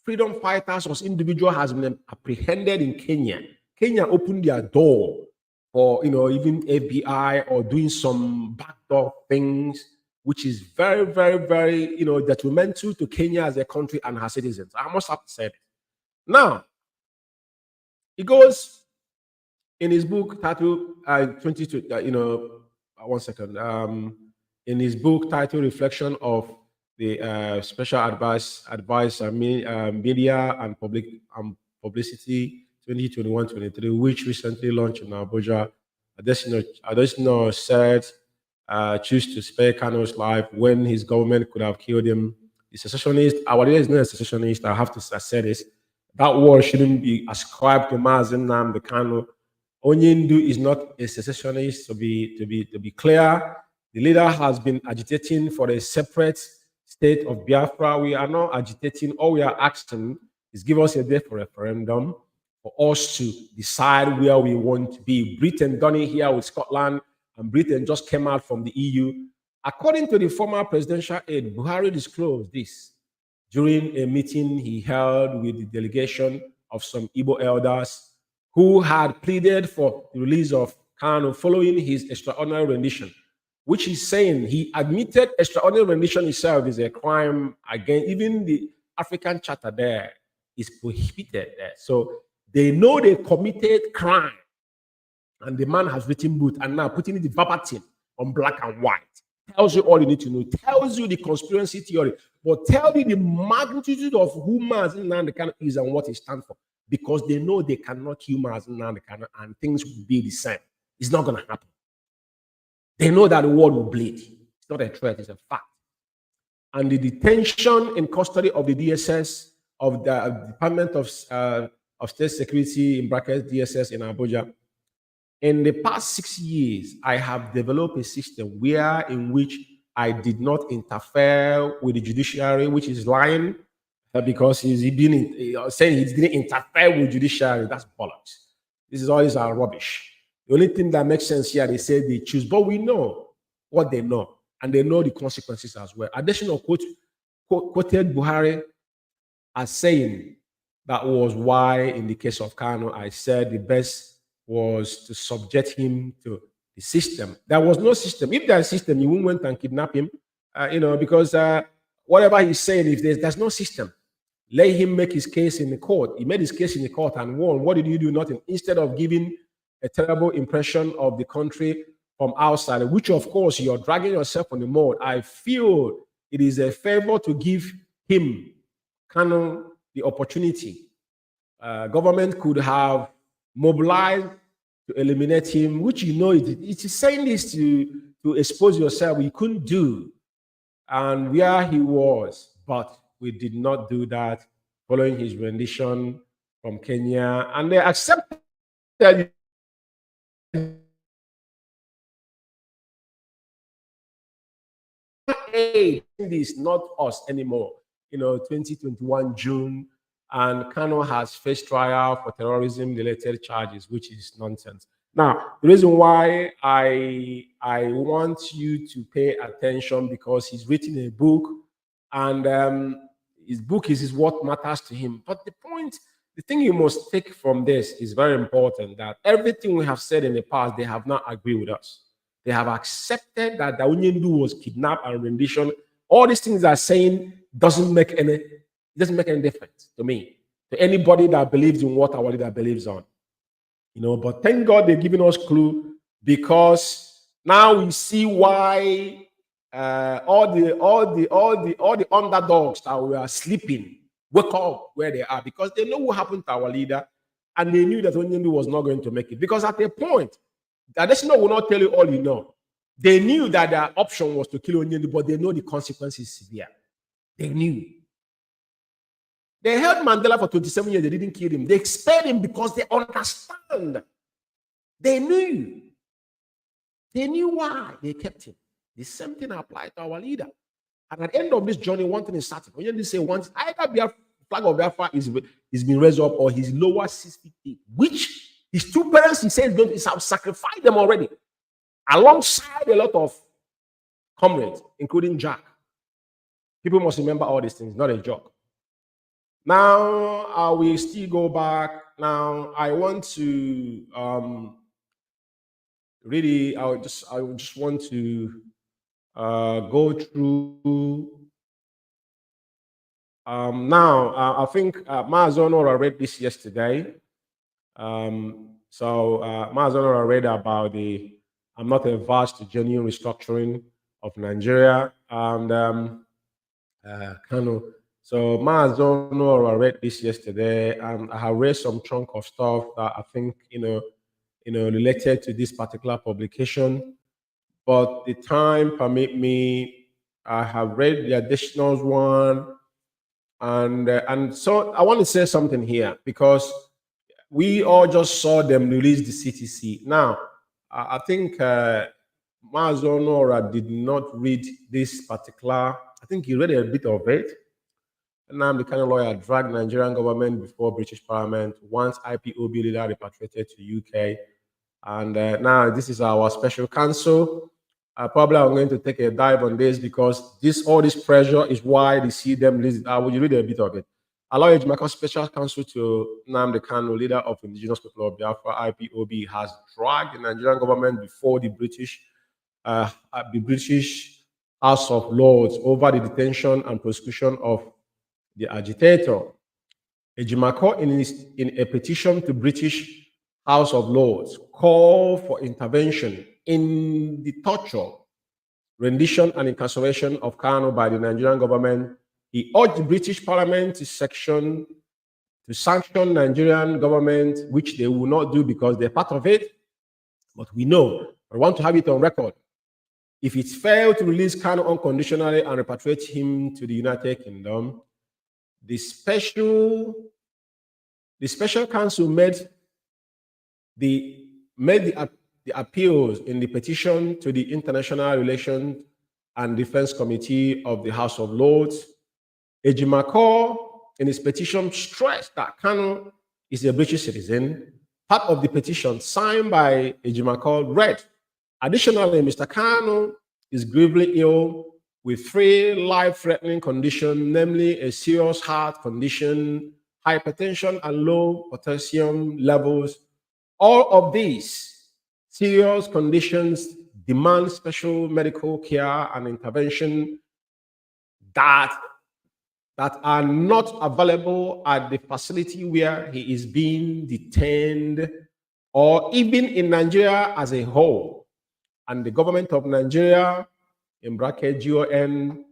Speaker 2: freedom fighters or individuals has been apprehended in Kenya. Kenya opened their door for even FBI or doing some backdoor things, which is very, very, very detrimental to Kenya as a country and her citizens. I must have to say it. Now, he goes in his book titled in his book titled Reflection of the Special Advice Media and Publicity 2021-23, which recently launched in Abuja. Adesina said, choose to spare Kanu's life when his government could have killed him. The secessionist, our leader is not a secessionist, I have to say this. That word shouldn't be ascribed to Mazi Umeh Kanu. Onyindu is not a secessionist, to be clear. The leader has been agitating for a separate state of Biafra. We are not agitating. All we are asking is give us a day for referendum for us to decide where we want to be. Britain done it here with Scotland, and Britain just came out from the EU. According to the former presidential aide, Buhari disclosed this during a meeting he held with the delegation of some Igbo elders who had pleaded for the release of Kanu following his extraordinary rendition, which he's saying he admitted extraordinary rendition itself is a crime against, even the African Charter there is prohibited there. So they know they committed crime, and the man has written book and now putting it verbatim on black and white. Tells you all you need to know, tells you the conspiracy theory, but tell you the magnitude of who Mazi Umeh is and what he stands for. Because they know they cannot kill Mazi Umeh and things will be the same. It's not going to happen. They know that the world will bleed. It's not a threat, it's a fact. And the detention in custody of the DSS, of the Department of State Security, in brackets DSS in Abuja, in the past 6 years, I have developed a system in which I did not interfere with the judiciary, which is lying, because he's been saying he didn't interfere with judiciary. That's bollocks. This is all these are rubbish. The only thing that makes sense here, they say they choose, but we know what they know, and they know the consequences as well. Additional quoted Buhari as saying that was why, in the case of Kanu, I said the best was to subject him to the system. There was no system. If there's a system, you wouldn't went and kidnap him, because whatever he's saying, if there's no system, let him make his case in the court. He made his case in the court and won. What did you do? Nothing. Instead of giving a terrible impression of the country from outside, which of course you're dragging yourself on the mud, I feel it is a favor to give him, Kanu, the opportunity. Government could have mobilized to eliminate him, which it is saying this to expose yourself. You couldn't do, and where he was, but we did not do that following his rendition from Kenya, and they accepted this, not us anymore. 2021 June, and Kanu has faced trial for terrorism-related charges, which is nonsense. Now, the reason why I want you to pay attention, because he's written a book, and his book is what matters to him. But the thing you must take from this is very important, that everything we have said in the past, they have not agreed with us. They have accepted that the Onyendu was kidnapped and rendition. All these things they're saying doesn't make any difference to me, to anybody that believes in what our leader believes on. But thank God they're giving us clue, because now we see why all the underdogs that were sleeping wake up where they are, because they know what happened to our leader, and they knew that Onyendu was not going to make it. Because at a point, the Adesina will not tell you all you know. They knew that their option was to kill Onyendu, but they know the consequences severe. They knew. They held Mandela for 27 years. They didn't kill him. They expelled him because they understand. They knew. They knew why they kept him. The same thing applied to our leader. And at the end of this journey, one thing is certain. When you say once, either the flag of Biafra is being raised up, or his lower 6 feet deep, which his two parents, he says, don't have sacrificed them already, alongside a lot of comrades, including Jack. People must remember all these things, not a joke. Now, I will still go back. Now, I want to really, I just want to go through. I think Mazi Umeh read this yesterday. Mazi Umeh read about the I'm not averse to genuine restructuring of Nigeria, and So Mazi Umeh read this yesterday, and I have read some chunk of stuff that I think related to this particular publication. But the time permit me, I have read the additional one, and so I want to say something here, because we all just saw them release the CTC. Now, I think Mazi Umeh did not read this particular. I think he read a bit of it. And I'm the kind of lawyer dragged Nigerian government before British Parliament once IPOB leader repatriated to UK. And now this is our special counsel. Probably I'm going to take a dive on this, because all this pressure is why they see them release. I will read a bit of it. Allow Ejimako special counsel to Nnamdi Kanu, leader of Indigenous people of Biafra, IPOB, has dragged the Nigerian government before the British House of Lords over the detention and prosecution of the agitator. Ejimako, in a petition to British House of Lords, called for intervention in the torture, rendition, and incarceration of Kanu by the Nigerian government. He urged the British Parliament to sanction Nigerian government, which they will not do because they're part of it. But we know, I want to have it on record. If it failed to release Kanu unconditionally and repatriate him to the United Kingdom, the special counsel made the appeals in the petition to the International Relations and Defense Committee of the House of Lords. Ejimako, in his petition, stressed that Kanu is a British citizen. Part of the petition, signed by Ejimako, read, additionally, Mr. Kanu is gravely ill with 3 life-threatening conditions, namely a serious heart condition, hypertension, and low potassium levels. All of these serious conditions demand special medical care and intervention that are not available at the facility where he is being detained, or even in Nigeria as a whole. And the government of Nigeria, in bracket GON,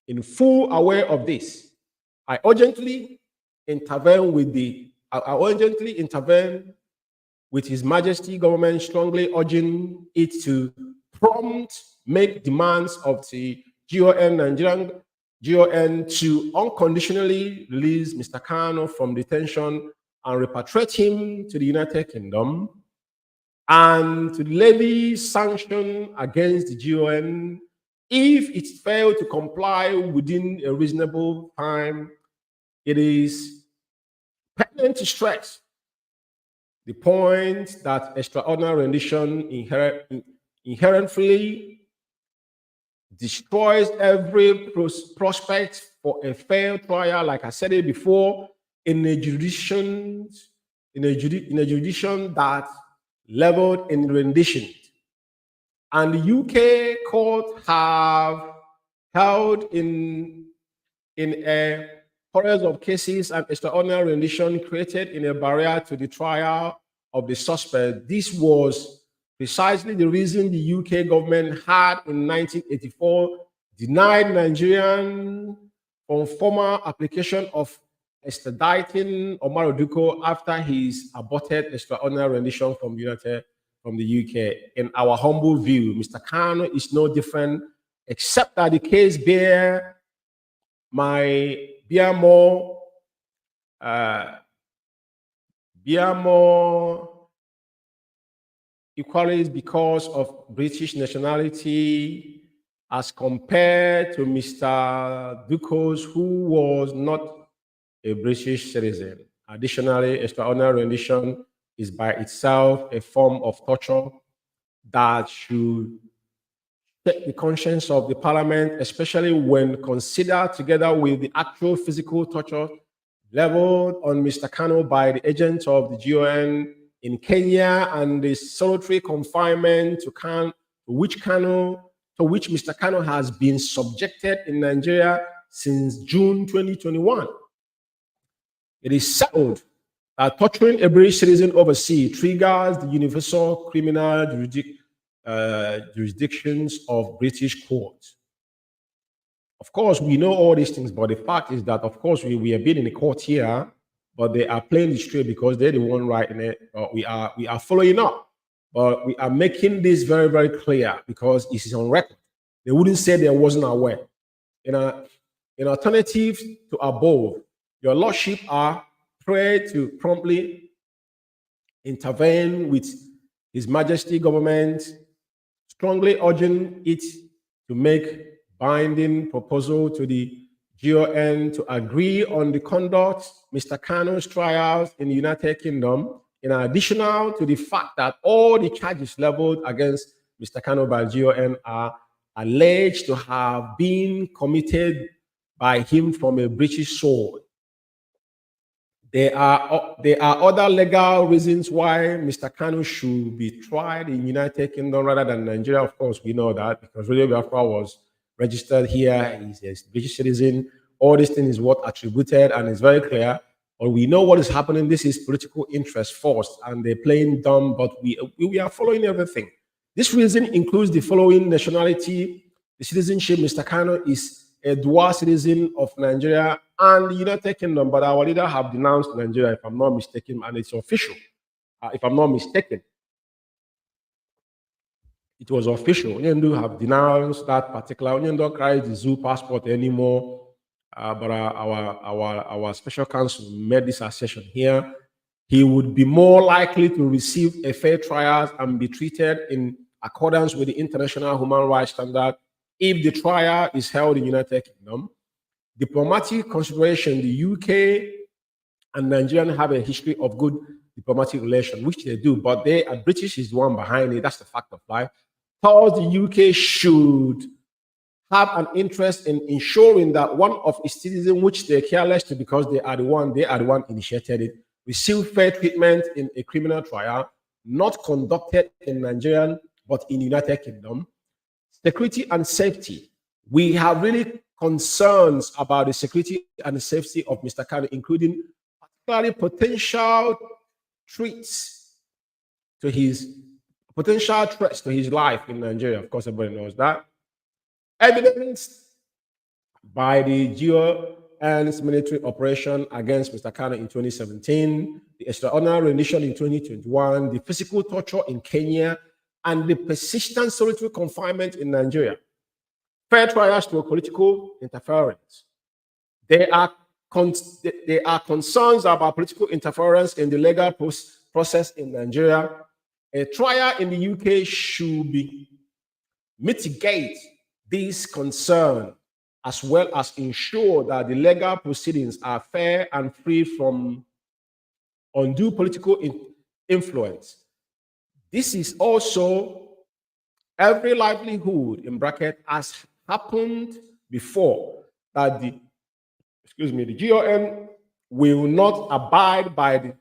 Speaker 2: in full aware of this, I urgently intervene with His Majesty government, strongly urging it to prompt make demands of the Nigerian GON to unconditionally release Mr. Kanu from detention and repatriate him to the United Kingdom, and to levy sanction against the GON if it failed to comply within a reasonable time. It is pertinent to stress the point that extraordinary rendition inherently destroys every prospect for a fair trial, like I said it before, in a jurisdiction that leveled in rendition. And the UK court have held in a horrors of cases and extraordinary rendition created in a barrier to the trial of the suspect. This was precisely the reason the UK government had in 1984 denied Nigerian on former application of extraditing Omar Oduko after his aborted extraordinary rendition from the UK. In our humble view, Mr. Kano is no different, except that the case bear more equalities because of British nationality as compared to Mr. Duko's, who was not a British citizen. Additionally, extraordinary rendition is by itself a form of torture that should take the conscience of the parliament, especially when considered together with the actual physical torture leveled on Mr. Kano by the agents of the GON in Kenya and the solitary confinement to which Mr. Kano has been subjected in Nigeria since June 2021. It is settled that torturing a British citizen overseas triggers the universal criminal jurisdictions of British courts. Of course, we know all these things, but the fact is that, of course, we have been in the court here, but they are playing the straight because they're the one writing it. We are following up, but we are making this very, very clear because it is on record. They wouldn't say there wasn't aware. In alternative to above, your lordship are prayed to promptly intervene with His Majesty government, strongly urging it to make binding proposal to the GON to agree on the conduct Mr. Kano's trials in the United Kingdom, in addition to the fact that all the charges leveled against Mr. Kano by GON are alleged to have been committed by him from a British sword. There are other legal reasons why Mr. Kano should be tried in United Kingdom rather than Nigeria. Of course, we know that because Radio Biafra was registered here. He's a British citizen. All these things is what attributed, and it's very clear. But we know what is happening. This is political interest forced, and they're playing dumb, but we are following everything. This reason includes the following nationality, the citizenship. Mr. Kano is a dual citizen of Nigeria and the United Kingdom, but our leader have denounced Nigeria, if I'm not mistaken, and it's official. If I'm not mistaken, it was official. Onyendu have denounced that particular. Onyendu carries the zoo passport anymore, but our special counsel made this assertion here. He would be more likely to receive a fair trial and be treated in accordance with the international human rights standard if the trial is held in the United Kingdom. Diplomatic consideration, the UK and Nigerian have a history of good diplomatic relations, which they do, but British is the one behind it. That's the fact of life. Thus, the UK should have an interest in ensuring that one of its citizens, which they care less to because they are the one initiated it, receive fair treatment in a criminal trial, not conducted in Nigeria, but in the United Kingdom. Security and safety. We have really concerns about the security and the safety of Mr. Kano, including particularly potential threats to his life in Nigeria. Of course, everybody knows that. Evidenced by the GON's military operation against Mr. Kano in 2017, the extraordinary rendition in 2021, the physical torture in Kenya, and the persistent solitary confinement in Nigeria. Fair trials to political interference. There are concerns about political interference in the legal process in Nigeria. A trial in the UK should mitigate this concern, as well as ensure that the legal proceedings are fair and free from undue political influence. This is also every livelihood in bracket has happened before that the GOM will not abide by the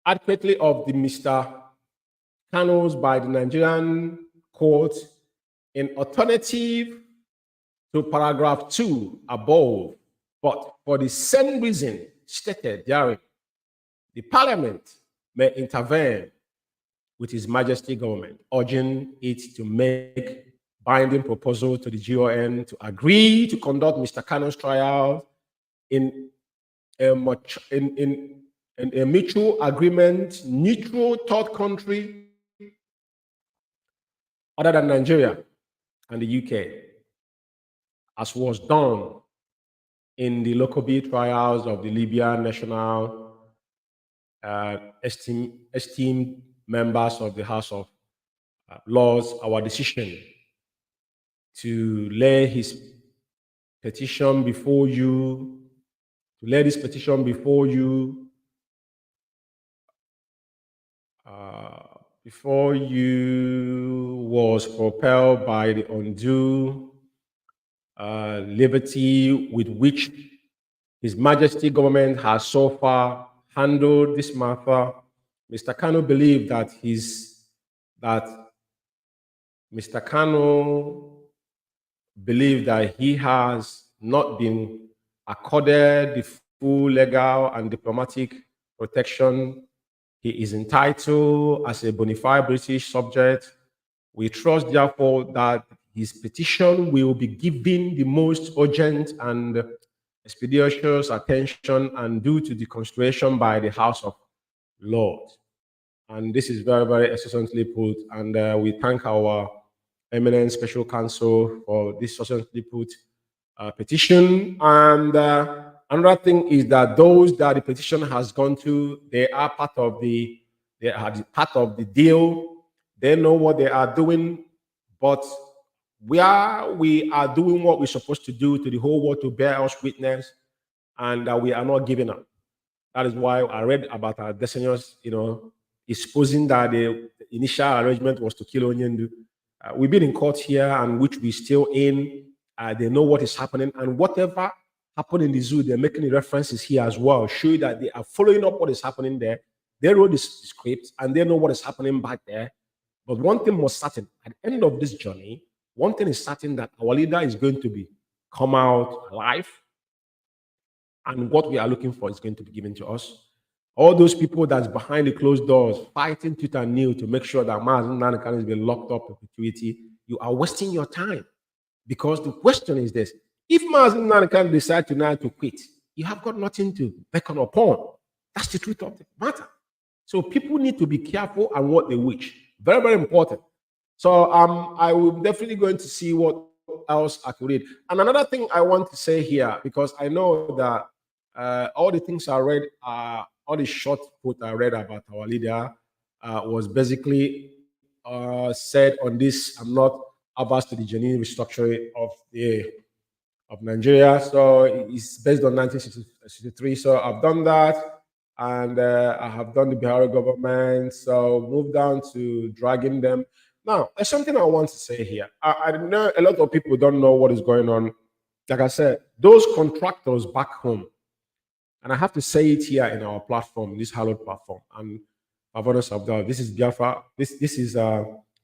Speaker 2: adequately of the Mr. Canons by the Nigerian court in alternative to paragraph 2 above, but for the same reason stated therein, the Parliament may intervene with His Majesty government, urging it to make binding proposal to the GON to agree to conduct Mr. Canon's trial in a mutual agreement, neutral third country other than Nigeria and the UK, as was done in the local B trials of the Libyan national esteemed members of the House of Lords. Our decision to lay his petition before you, was propelled by the undue liberty with which His Majesty government has so far handled this matter. Mr. Kanu believed that he has not been accorded the full legal and diplomatic protection he is entitled as a bona fide British subject. We trust, therefore, that his petition will be given the most urgent and expeditious attention and due to the consideration by the House of Lords. And this is very, very excellently put. And we thank our eminent special counsel for this excellently put petition. And another thing is that those that the petition has gone to, they are part of the deal. They know what they are doing, but we are doing what we're supposed to do to the whole world to bear us witness, and we are not giving up. That is why I read about our Desenios, exposing that the initial arrangement was to kill Onyendu. We've been in court here, and which we still in. They know what is happening, and whatever happened in the zoo, they're making the references here as well, show that they are following up what is happening there. They wrote this script, and they know what is happening back there. But one thing was certain, at the end of this journey, one thing is certain, that our leader is going to come out alive, and what we are looking for is going to be given to us. All those people that's behind the closed doors, fighting tooth and nail to make sure that Mazi Umeh has been locked up in perpetuity, you are wasting your time. Because the question is this: if Mazi Umeh decide tonight to quit, you have got nothing to beckon upon. That's the truth of the matter. So people need to be careful on what they wish. Very, very important. So I will definitely going to see what else I could read. And another thing I want to say here, because I know that all the things I read, all the short quote I read about our leader was basically said on this: I'm not averse to the genuine restructuring of Nigeria. So it's based on 1963. So I've done that. And I have done the Biafra government. So move down to dragging them. Now, there's something I want to say here. I know a lot of people don't know what is going on. Like I said, those contractors back home, and I have to say it here in our platform, this hallowed platform, and Avodas of God. This is Biafra. This is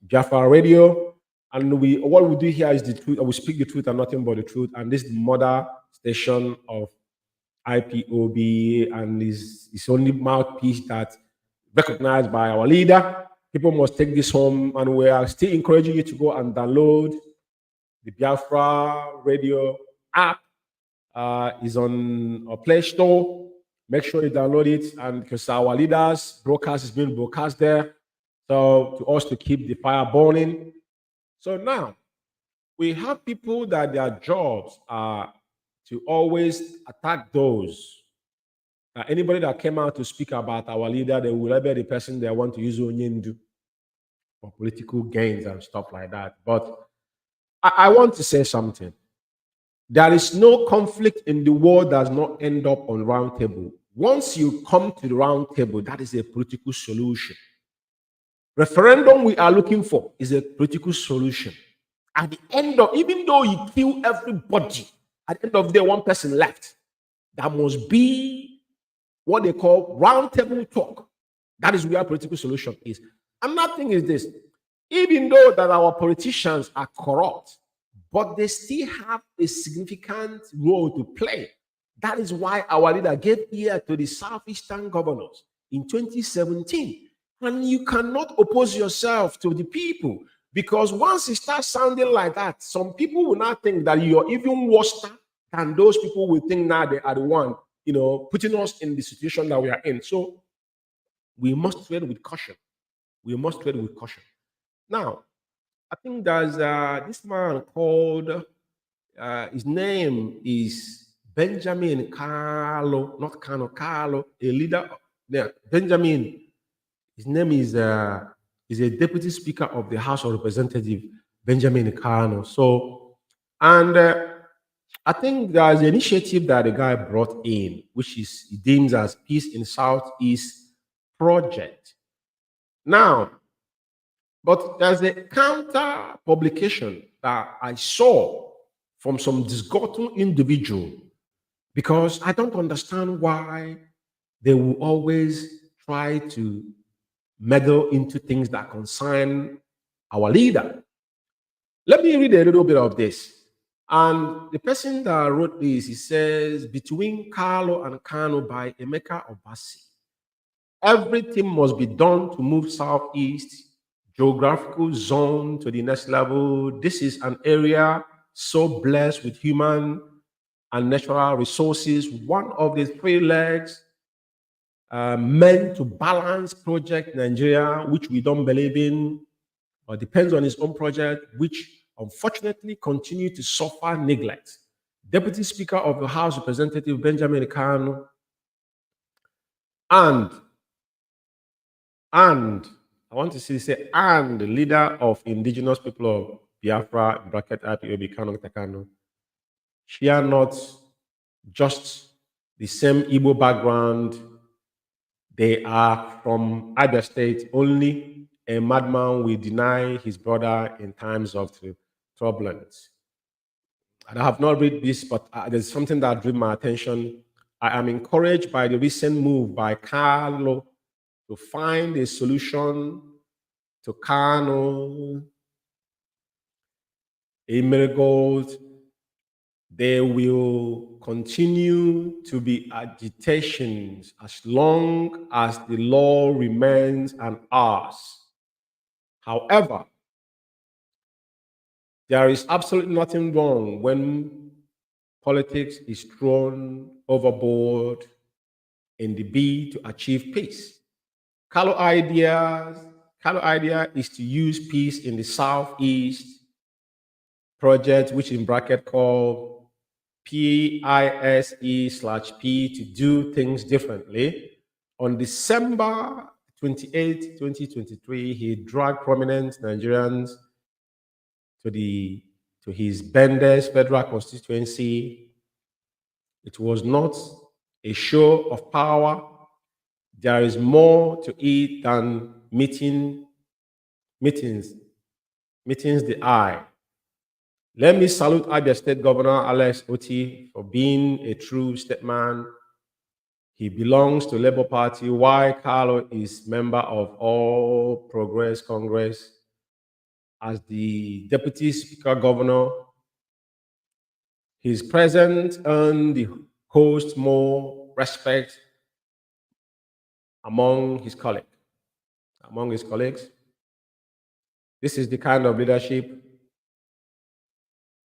Speaker 2: Biafra Radio, and what we do here is the truth. We speak the truth and nothing but the truth. And this is the mother station of IPOB, and is only mouthpiece that recognized by our leader. People must take this home, and we are still encouraging you to go and download the Biafra Radio app. Is on our Play Store. Make sure you download it, and because our leaders' broadcast is being broadcast there, so to us to keep the fire burning. So now we have people that their jobs are to always attack those. Anybody that came out to speak about our leader, they will label the person they want to use Onyendu for political gains and stuff like that. But I want to say something. There is no conflict in the world that does not end up on round table. once you come to the round table, that is a political solution. Referendum we are looking for is a political solution. At the end of, even though you kill everybody, at the end of the day, one person left. That must be what they call round table talk. That is where political solution is. Another thing is this: even though that our politicians are corrupt, but they still have a significant role to play. That is why our leader gave ear to the Southeastern governors in 2017. And you cannot oppose yourself to the people, because once it starts sounding like that, some people will not think that you're even worse than those people will think now they are the one, putting us in the situation that we are in. So we must tread with caution. We must tread with caution. Now, I think there's this man called, his name is Benjamin Carlo, not Carlo, a leader. Yeah, Benjamin. His name is a deputy speaker of the House of Representatives, Benjamin Carlo. So, and I think there's an initiative that the guy brought in, which he deems as Peace in Southeast project. Now, but there's a counter publication that I saw from some disgruntled individual, because I don't understand why they will always try to meddle into things that concern our leader. Let me read a little bit of this. And the person that wrote this, he says, between Carlo and Kano by Emeka Obasi, everything must be done to move Southeast geographical zone to the next level. This is an area so blessed with human and natural resources. One of the three legs meant to balance project Nigeria, which we don't believe in, or depends on its own project, which unfortunately continue to suffer neglect. Deputy Speaker of the House Representative Benjamin Kano and I want to say, and the leader of Indigenous people of Biafra, bracket IPOB, Kano, share not just the same Igbo background. They are from either state. Only a madman will deny his brother in times of turbulence. And I have not read this, but there's something that drew my attention. I am encouraged by the recent move by Carlo to find a solution to Kano, Emerald. There will continue to be agitations as long as the law remains an ours. However, there is absolutely nothing wrong when politics is thrown overboard in the bid to achieve peace. Carlo idea is to use peace in the Southeast project, which in bracket called PISE/P, to do things differently. On December 28, 2023, he dragged prominent Nigerians to his Bendes federal constituency. It was not a show of power. There is more to it than meetings the eye. Let me salute Abia State Governor Alex Oti for being a true statesman. He belongs to Labour Party, while Carlo is member of All Progress Congress. As the Deputy Speaker Governor, his presence earned the host more respect among his colleagues. This is the kind of leadership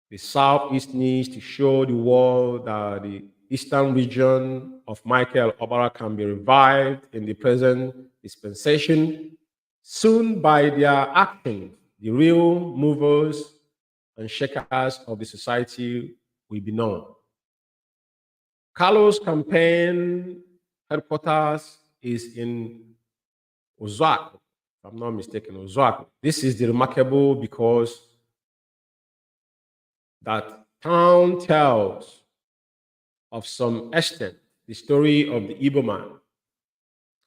Speaker 2: the Southeast needs to show the world that the Eastern region of Michael Obara can be revived in the present dispensation. Soon, by their actions, the real movers and shakers of the society will be known. Carlo's campaign headquarters is in Ozuaku, if I'm not mistaken, Ozuaku. This is the remarkable because that town tells of some extent the story of the Igbo man.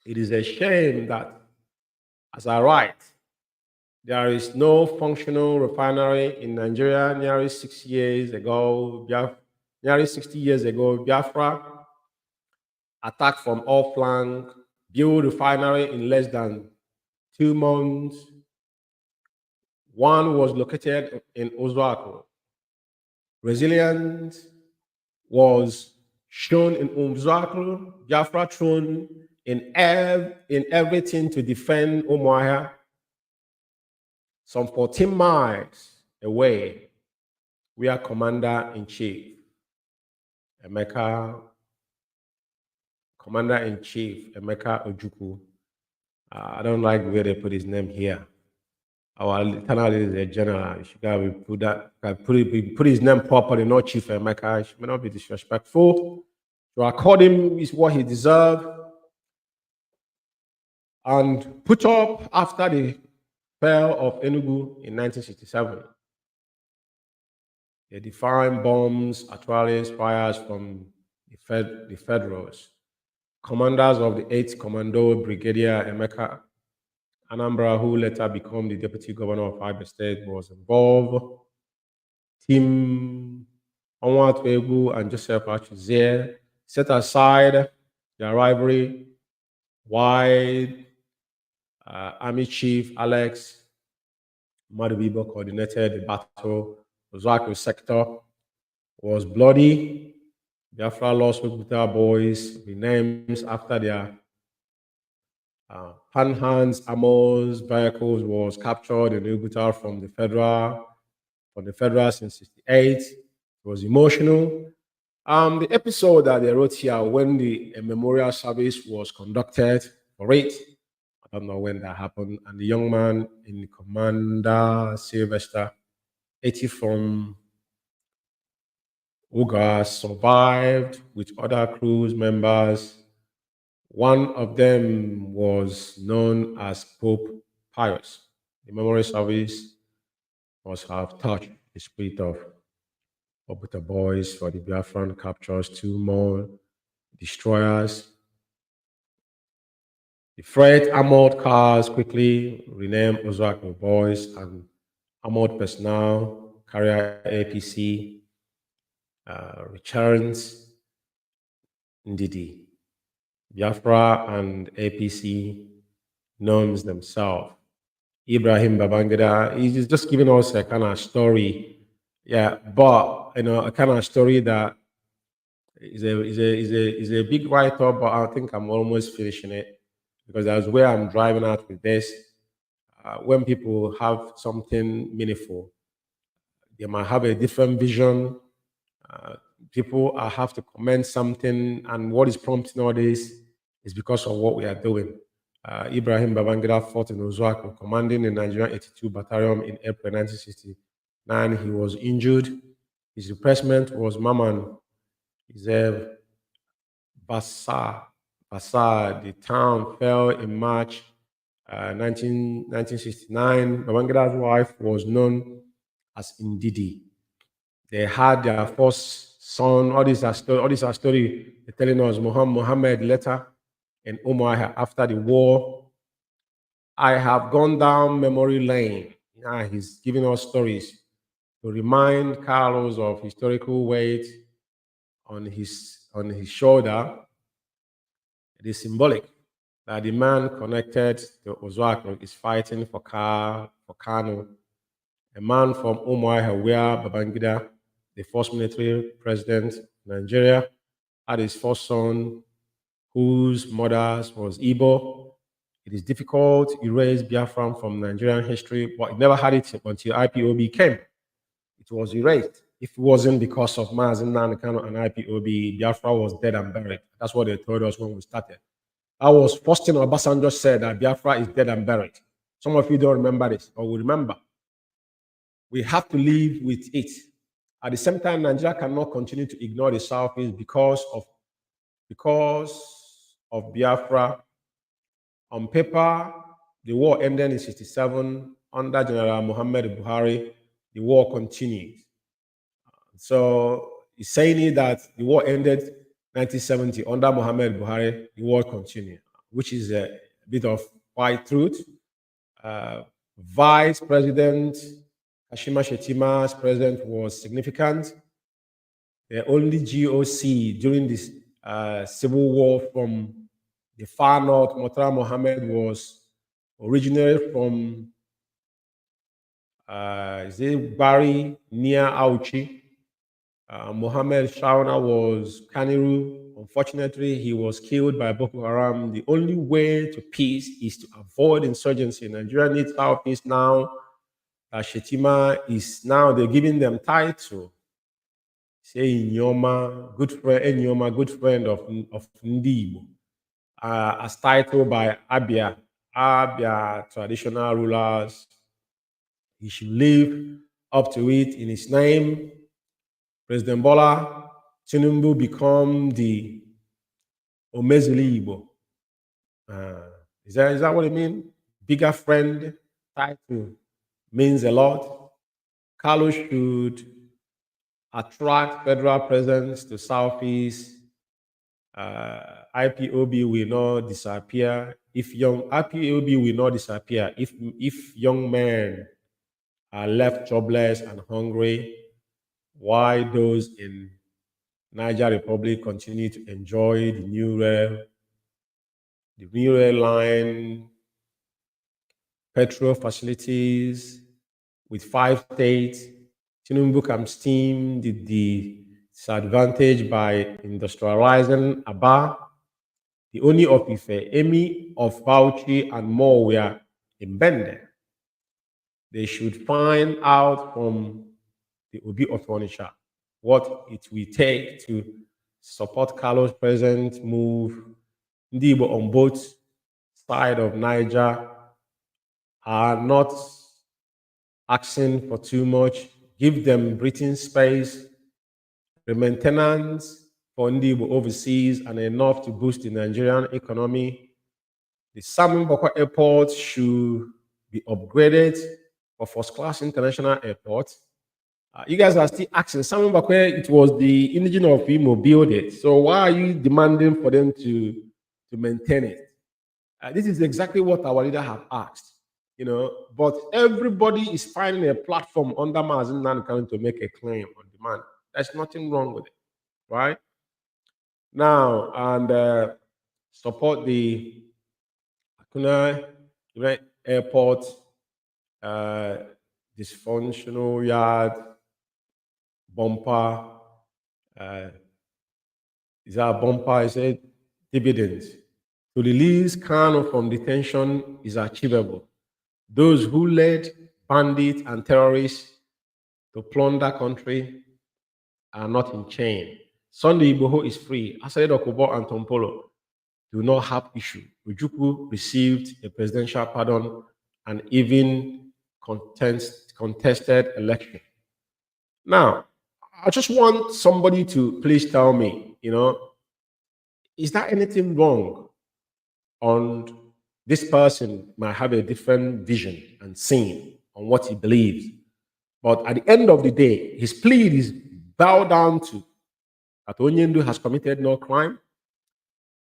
Speaker 2: It is a shame that, as I write, there is no functional refinery in Nigeria. Nearly 60 years ago, Biafra attacked from all flanks, built refinery in less than 2 months. One was located in Ozuako. Resilience was shown in Ozuako. Biafra thrown in everything to defend Umuahia. Some 14 miles away, where Commander-in-Chief Emeka Ojukwu, I don't like the way they put his name here. Our lieutenant is a general. You should put his name properly, not Chief Emeka. He may not be disrespectful. To accord him is what he deserves. And put up after the fall of Enugu in 1967. They defined bombs, artillery fires from the Federals. Commanders of the 8th Commando, Brigadier Emeka Anambra, who later became the Deputy Governor of Abia State, was involved. Team Onwatuegu and Joseph Achizie set aside their rivalry. Wide Army Chief Alex Madubibo coordinated the battle. Ozuako sector was bloody. Biafra lost Oguta boys, renamed after their Panhans Amos vehicles was captured in Oguta from the Federals in 1968. It was emotional. The episode that they wrote here when the memorial service was conducted for it, I don't know when that happened, and the young man in Commander Sylvester, 80 from Uga, survived with other crew members. One of them was known as Pope Pius. The memorial service must have touched the spirit of Obuta boys for the Biafran captures 2 more destroyers. The freight armored cars quickly renamed Ozuako boys and armored personnel carrier APC returns Ndidi. Biafra and APC norms themselves. Ibrahim Babangida, he's just giving us a kind of story. Yeah, but a kind of story that is a big write-up, but I think I'm almost finishing it because that's where I'm driving at with this. When people have something meaningful, they might have a different vision. People have to comment something, and what is prompting all this is because of what we are doing. Ibrahim Babangida fought in Ozuako, commanding the Nigerian 82 Battalion in April 1969. He was injured. His replacement was Maman Izev Bassa. The town fell in March 1969. Babangida's wife was known as Ndidi. They had their first son. All these are story. They're telling us Muhammad later in Umuahia after the war. I have gone down memory lane. He's giving us stories to remind Carlos of historical weight on his shoulder. It is symbolic that the man connected to Ozuako is fighting for Kano, a man from Umuahia where Babangida, the first military president of Nigeria, had his first son, whose mother was Igbo. It is difficult to erase Biafra from Nigerian history, but it never had it until IPOB came. It was erased. If it wasn't because of Mazi Umeh and IPOB, Biafra was dead and buried. That's what they told us when we started. That was first thing Obasanjo said, that Biafra is dead and buried. Some of you don't remember this, or will remember. We have to live with it. At the same time, Nigeria cannot continue to ignore the Southeast because of Biafra. On paper, the war ended in 1967 under General Muhammad Buhari. The war continued. So he's saying that the war ended 1970 under Muhammad Buhari, the war continued, which is a bit of white truth. Vice President Kashima Shettima's presence was significant. The only GOC during this civil war from the far north, Murtala Mohammed, was originally from Bari near Auchi. Mohammed Shauna was Kaniru. Unfortunately, he was killed by Boko Haram. The only way to peace is to avoid insurgency. Nigeria needs our peace now. Shettima is now, they're giving them title. Say Nyoma, good friend of Ndibo. As titled by Abia traditional rulers. He should live up to it in his name. President Bola Tinubu become the Omezili Igbo. Is that what it means? Bigger friend title means a lot. Carlos should attract federal presence to Southeast. IPOB will not disappear. IPOB will not disappear if young men are left jobless and hungry, while those in Niger Republic continue to enjoy the new rail line, petrol facilities with 5 states. Tinubu can steam the disadvantage by industrializing Aba. The Oni of Ife, Emi of Bauchi, and more were embedded. They should find out from the Obi of Onitsha what it will take to support Carlos' present move. Ndibo on both sides of Niger are not asking for too much. Give them breathing space, the maintenance for Ndibo overseas, and enough to boost the Nigerian economy. The Samuel Boko Airport should be upgraded for first-class international airport. You guys are still asking, Samuel Boko, it was the Indigenous of Imo built it. So why are you demanding for them to maintain it? This is exactly what our leader have asked. But everybody is finding a platform under Mazi Umeh to make a claim on demand. There's nothing wrong with it, right? Now, and support the Akuna Airport, dysfunctional yard, bumper. Is that a bumper? Is it dividends? To release Kano from detention is achievable. Those who led bandits and terrorists to plunder country are not in chain. Sunday Igboho is free. Asade Okubo and Tompolo do not have issue. Ojukwu received a presidential pardon and even contested election. Now, I just want somebody to please tell me, is there anything wrong on this person might have a different vision and scene on what he believes. But at the end of the day, his plea is bow down to that Onyendu has committed no crime.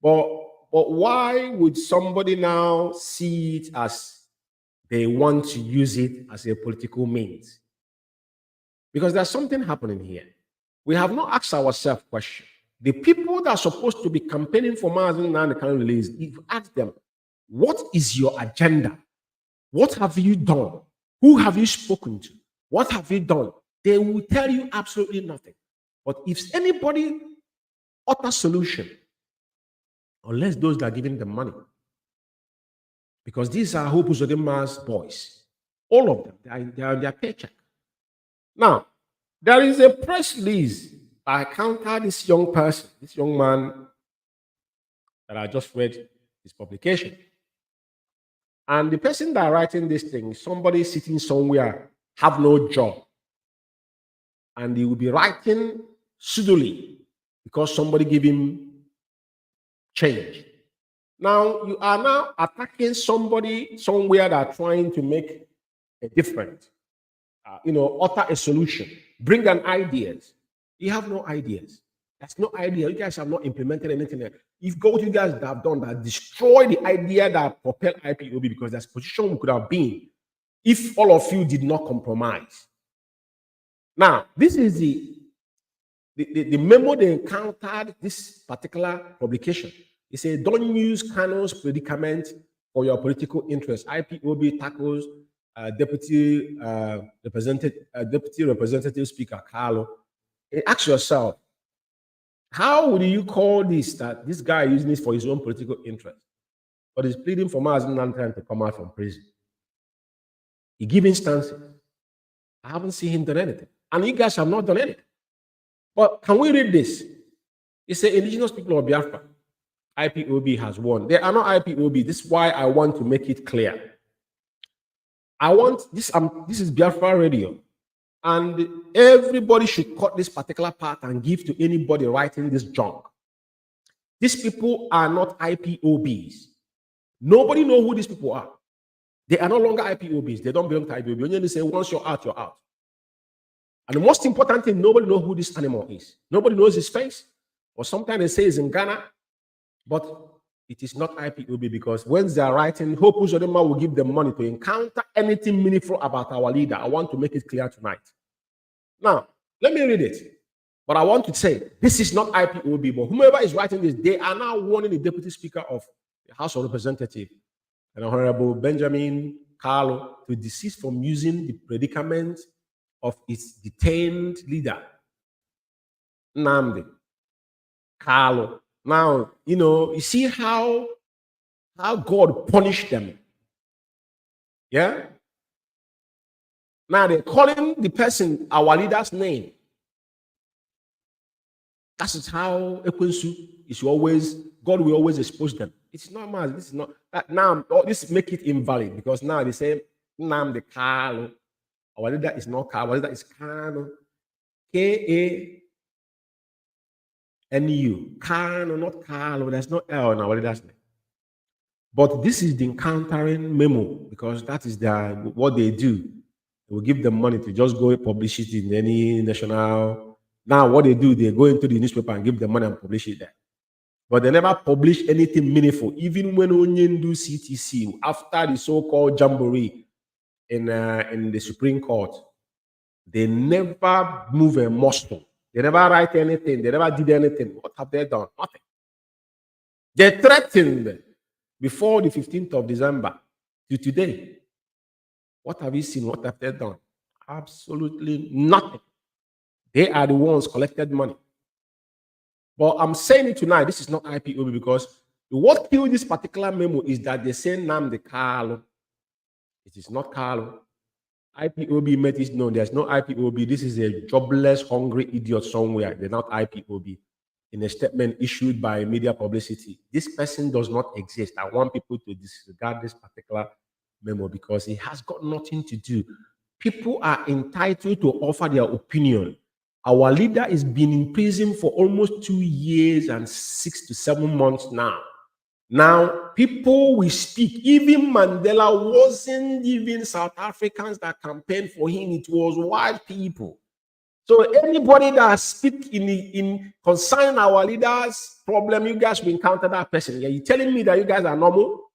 Speaker 2: But why would somebody now see it as they want to use it as a political means? Because there's something happening here. We have not asked ourselves question. The people that are supposed to be campaigning for Mazi Umeh can release, if you ask them, what is your agenda? What have you done? Who have you spoken to? What have you done? They will tell you absolutely nothing. But if anybody utter solution, unless those that are giving them money, because these are Hope Uzodimma's boys, all of them, they are on their paycheck. Now, there is a press release. I encountered this young person, this young man that I just read his publication. And the person that writing this thing is somebody sitting somewhere, have no job. And he will be writing pseudily because somebody gave him change. Now, you are now attacking somebody somewhere that are trying to make a difference. Utter a solution. Bring an ideas. You have no ideas. That's no idea. You guys have not implemented anything. If what you guys have done that destroy the idea that propel IPOB, because that's position we could have been if all of you did not compromise. Now, this is the memo they encountered this particular publication. It said, don't use Kano's predicament for your political interest. IPOB tackles Deputy Representative Speaker Carlo. Ask yourself, how would you call this that this guy is using this for his own political interest? But he's pleading for Mazi Umeh to come out from prison. He gives instances. I haven't seen him do anything. And you guys have not done anything. But can we read this? It says, indigenous people of Biafra, IPOB has won. They are not IPOB. This is why I want to make it clear. I want this. This is Biafra Radio. And everybody should cut this particular part and give to anybody writing this junk. These people are not IPOBs. Nobody knows who these people are. They are no longer IPOBs. They don't belong to IPOB. When you say, once you're out, you're out. And the most important thing, nobody knows who this animal is. Nobody knows his face. Or sometimes they say he's in Ghana, but it is not IPOB, because when they are writing, Hope Uzodinma will give them money to encounter anything meaningful about our leader. I want to make it clear tonight. Now, let me read it. But I want to say, this is not IPOB, but whomever is writing this, they are now warning the Deputy Speaker of the House of Representatives, and Honorable Benjamin Carlo, to desist from using the predicament of its detained leader, Nnamdi Carlo. Now, you see how God punished them. Yeah? Now they're calling the person our leader's name. That is how Ekwensu is always, God will always expose them. It's not much. This is not that now. This make it invalid, because now they say Nnamdi Carlo. Our leader is not Carlo. Our leader is Kano. K-A-N-U. Kano, not Carlo. There's no L in our leader's name. But this is the encountering memo, because that is what they do. They will give them money to just go publish it in any national. Now what they do, they go into the newspaper and give them money and publish it there. But they never publish anything meaningful. Even when Onyen do CTC, after the so-called jamboree in the Supreme Court, they never move a muscle. They never write anything. They never did anything. What have they done? Nothing. They threatened before the 15th of December to today. What have you seen? What have they done? Absolutely nothing. They are the ones collected money. But I'm saying it tonight, this is not IPOB, because what killed this particular memo is that they say Nnamdi Carlo. It is not Carlo. IPOB made it known. There's no IPOB. This is a jobless, hungry idiot somewhere. They're not IPOB. In a statement issued by media publicity, this person does not exist. I want people to disregard this particular memo, because it has got nothing to do. People are entitled to offer their opinion. Our leader is been in prison for almost 2 years and 6 to 7 months now. Now, people will speak. Even Mandela wasn't even South Africans that campaigned for him. It was white people. So anybody that speak in concerning our leaders' problem, you guys will encounter that person. Are you telling me that you guys are normal?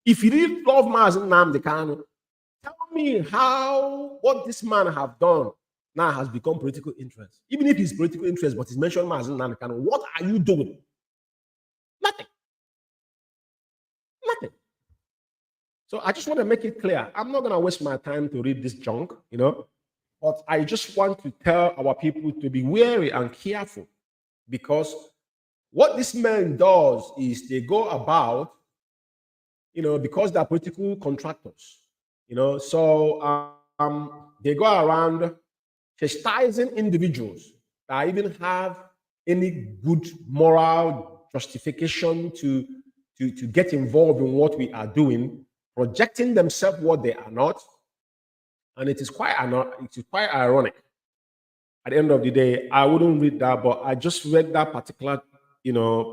Speaker 2: If you really love Mazi Nnamdi Kanu, tell me what this man have done now has become political interest. Even if it's political interest, but he's mentioned Mazi Nnamdi Kanu, what are you doing? Nothing. Nothing. So I just want to make it clear. I'm not going to waste my time to read this junk, but I just want to tell our people to be wary and careful, because what this man does is they go about, because they're political contractors, so they go around chastising individuals that even have any good moral justification to get involved in what we are doing, projecting themselves what they are not. And it is quite ironic. At the end of the day, I wouldn't read that, but I just read that particular,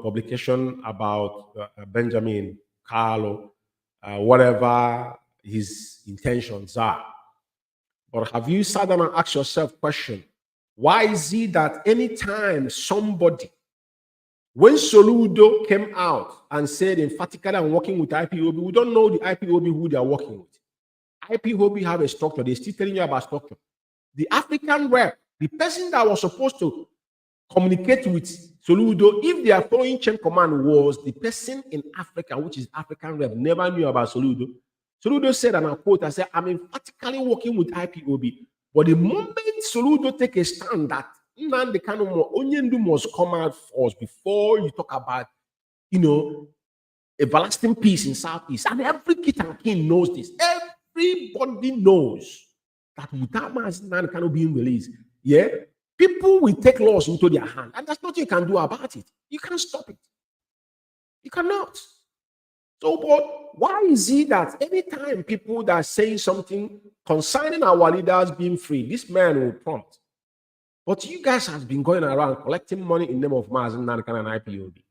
Speaker 2: publication about Benjamin Carlo, whatever his intentions are. But have you sat down and asked yourself question? Why is it that anytime somebody, when Soludo came out and said emphatically, I'm working with IPOB, we don't know the IPOB who they are working with. IPOB have a structure. They're still telling you about structure. The African rep, the person that was supposed to communicate with Soludo, if their following chain command was the person in Africa, which is African rep, never knew about Soludo. Soludo said, and I quote, I said, I'm emphatically working with IPOB. But the moment Soludo take a stand that Nnamdi Kanu Onyendu must come out first before you talk about, you know, everlasting peace in Southeast. And every kid and king knows this. Everybody knows that without Nnamdi Kanu being released, yeah, people will take laws into their hand. And there's nothing you can do about it. You can't stop it. You cannot. So, but why is it that anytime people that are saying something concerning our leaders being free, this man will prompt? But you guys have been going around collecting money in the name of Mazi Umeh and IPOB.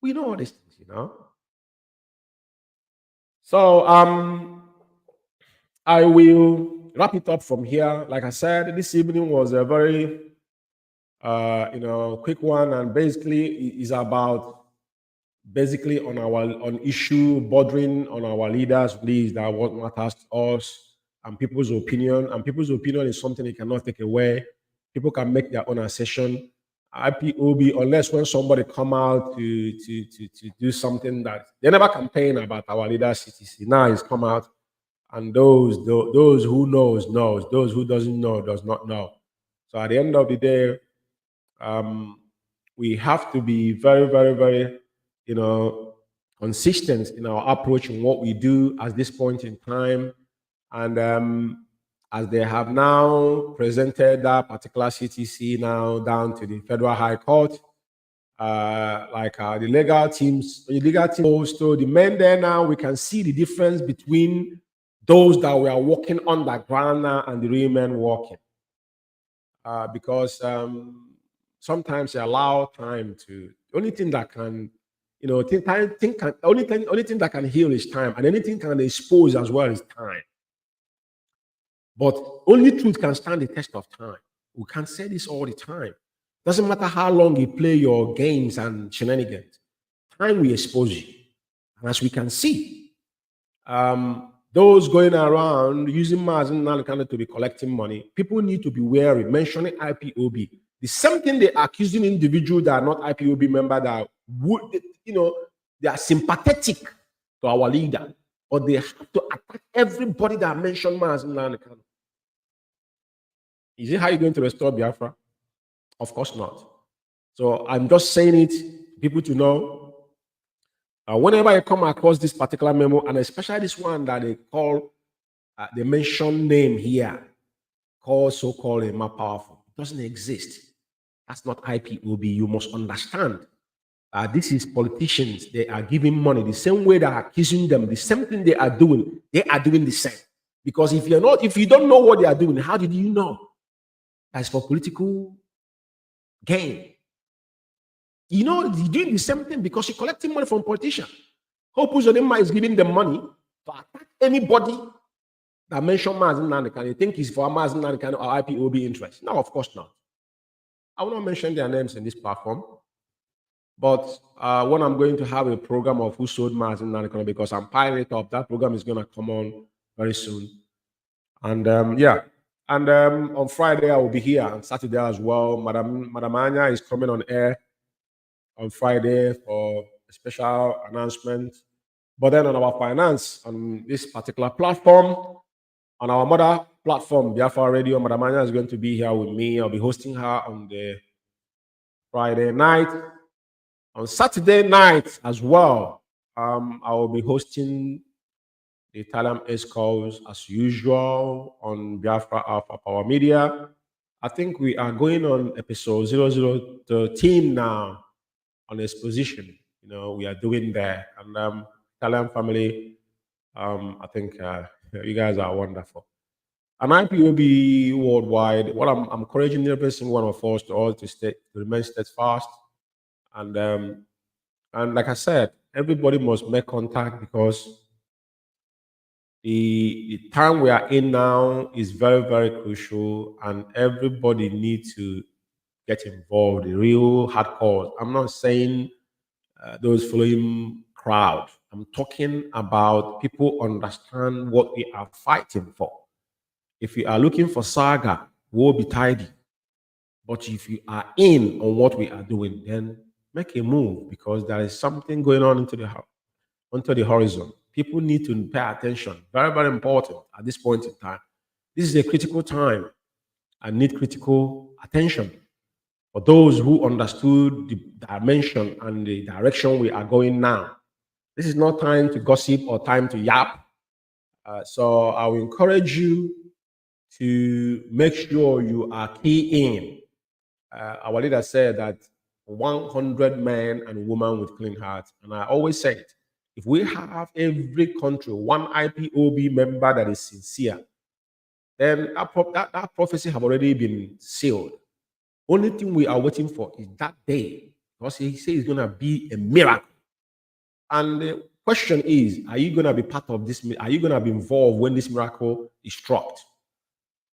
Speaker 2: We know all these things, you know. So I will wrap it up from here. Like I said, this evening was a very quick one, and basically is about on issue bordering on our leaders' list, that what matters to us, and people's opinion. And people's opinion is something you cannot take away. People can make their own assertion. IPOB, unless when somebody come out to do something that they never campaign about our leaders' CTC. Now it's come out, and those who knows, those who doesn't know, does not know. So at the end of the day, we have to be very, very, very, consistent in our approach in what we do at this point in time. And as they have now presented that particular CTC now down to the Federal High Court, the legal teams, so the men there now, we can see the difference between those that were working on the ground now and the real men working. Because sometimes they allow time to, the only thing that can, only thing that can heal is time, and anything can expose as well is time. But only truth can stand the test of time. We can't say this all the time. Doesn't matter how long you play your games and shenanigans. Time will expose you. And as we can see, those going around using Mazi Umeh to be collecting money, people need to be wary, mentioning IPOB. The same thing they are accusing individuals that are not IPOB members that would, they are sympathetic to our leader, but they have to attack everybody that mentioned Mazi Umeh. Is it how you're going to restore Biafra? Of course not. So I'm just saying it for people to know. Whenever you come across this particular memo, and especially this one that they call, they mention name here, called so-called a more powerful, it doesn't exist. That's not IPOB. You must understand. This is politicians. They are giving money the same way they are accusing them. The same thing they are doing the same. Because if you don't know what they are doing, how did you know? That's for political gain. You're doing the same thing because you're collecting money from politicians. Hope Uzodinma is giving them money to attack anybody that mentioned Mazi Umeh. Can you think it's for Mazi Umeh or IPOB interest? No, of course not. I will not mention their names in this platform. But when I'm going to have a program of who sold Mazi Umeh, because I'm piling it up, that program is going to come on very soon. And on Friday I will be here, and Saturday as well. Madam Anya is coming on air on Friday for a special announcement. But then on our finance, on this particular platform, on our mother platform, Biafra Radio, Madam Anya is going to be here with me. I'll be hosting her on the Friday night. On Saturday night as well, I will be hosting the Italian Escos as usual on Biafra Alpha Power Media. I think we are going on episode 0013 now on exposition. We are doing there. And Italian family, I think you guys are wonderful. And IPOB worldwide, what I'm encouraging every single one of us to remain steadfast. And like I said, everybody must make contact, because The time we are in now is very, very crucial, and everybody needs to get involved, the real hardcore. I'm not saying those following crowd. I'm talking about people understand what we are fighting for. If you are looking for saga, woe betide you. But if you are in on what we are doing, then make a move, because there is something going on onto the horizon. People need to pay attention. Very, very important at this point in time. This is a critical time and need critical attention. For those who understood the dimension and the direction we are going now, this is not time to gossip or time to yap. So I will encourage you to make sure you are key in. Our leader said that 100 men and women with clean hearts. And I always say it, if we have every country, one IPOB member that is sincere, then that prophecy have already been sealed. Only thing we are waiting for is that day, because he says it's going to be a miracle. And the question is, are you going to be part of this? Are you going to be involved when this miracle is struck?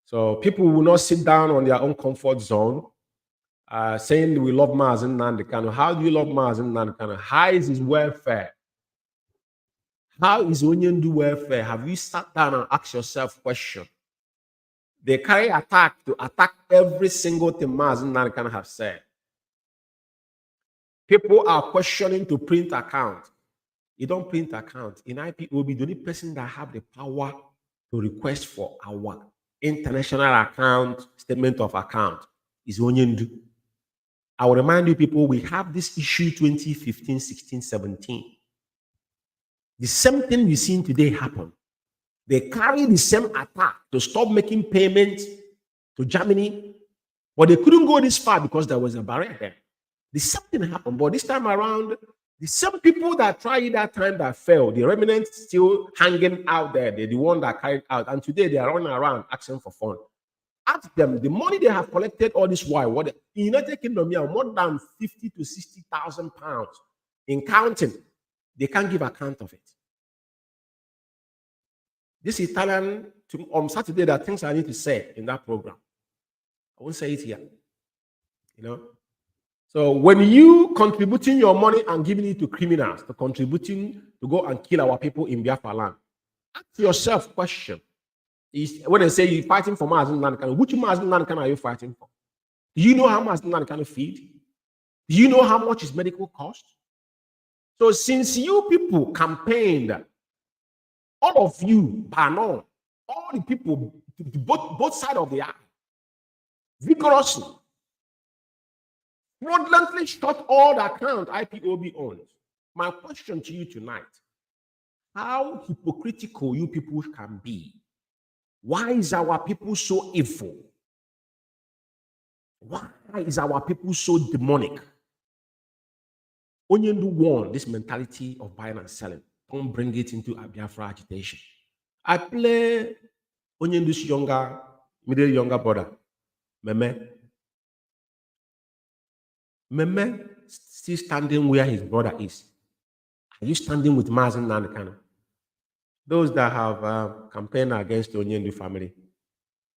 Speaker 2: So people will not sit down on their own comfort zone, saying we love Mazi Umeh. How do you love Mazi Umeh? How is his welfare? How is Onyendu welfare? Have you sat down and asked yourself question? They carry attack to attack every single thing Mazi Umeh have said. People are questioning to print account. You don't print account. In IPOB, the only person that have the power to request for our international account, statement of account, is Onyendu. I will remind you people, we have this issue 2015, 16, 17. The same thing we've seen today happen. They carry the same attack to stop making payments to Germany, but they couldn't go this far because there was a barrier there. The same thing happened, but this time around, the same people that tried that time that failed, the remnants still hanging out there. They're the one that carried out, and today they are running around asking for fun. Ask them the money they have collected all this while. What in United Kingdom here, more than 50 to 60,000 pounds in counting. They can't give account of it. This Italian on Saturday, there are things I need to say in that program. I won't say it here. You know. So when you contributing your money and giving it to criminals, to contributing to go and kill our people in Biafra land, ask yourself question. Is when they say you're fighting for Mazi Umeh, which Mazi Umeh are you fighting for? Do you know how Mazi Umeh feed? Do you know how much his medical cost? So since you people campaigned, all of you, Banon, all the people, both sides of the aisle, vigorously, fraudulently shut all the account IPOB owns. My question to you tonight, how hypocritical you people can be? Why is our people so evil? Why is our people so demonic? Onyendu warn this mentality of buying and selling. Don't bring it into a Biafra agitation. I play Onyendu's younger brother, Meme. Meme still standing where his brother is. Are you standing with Mazi Umeh? Those that have campaigned against the Onyendu family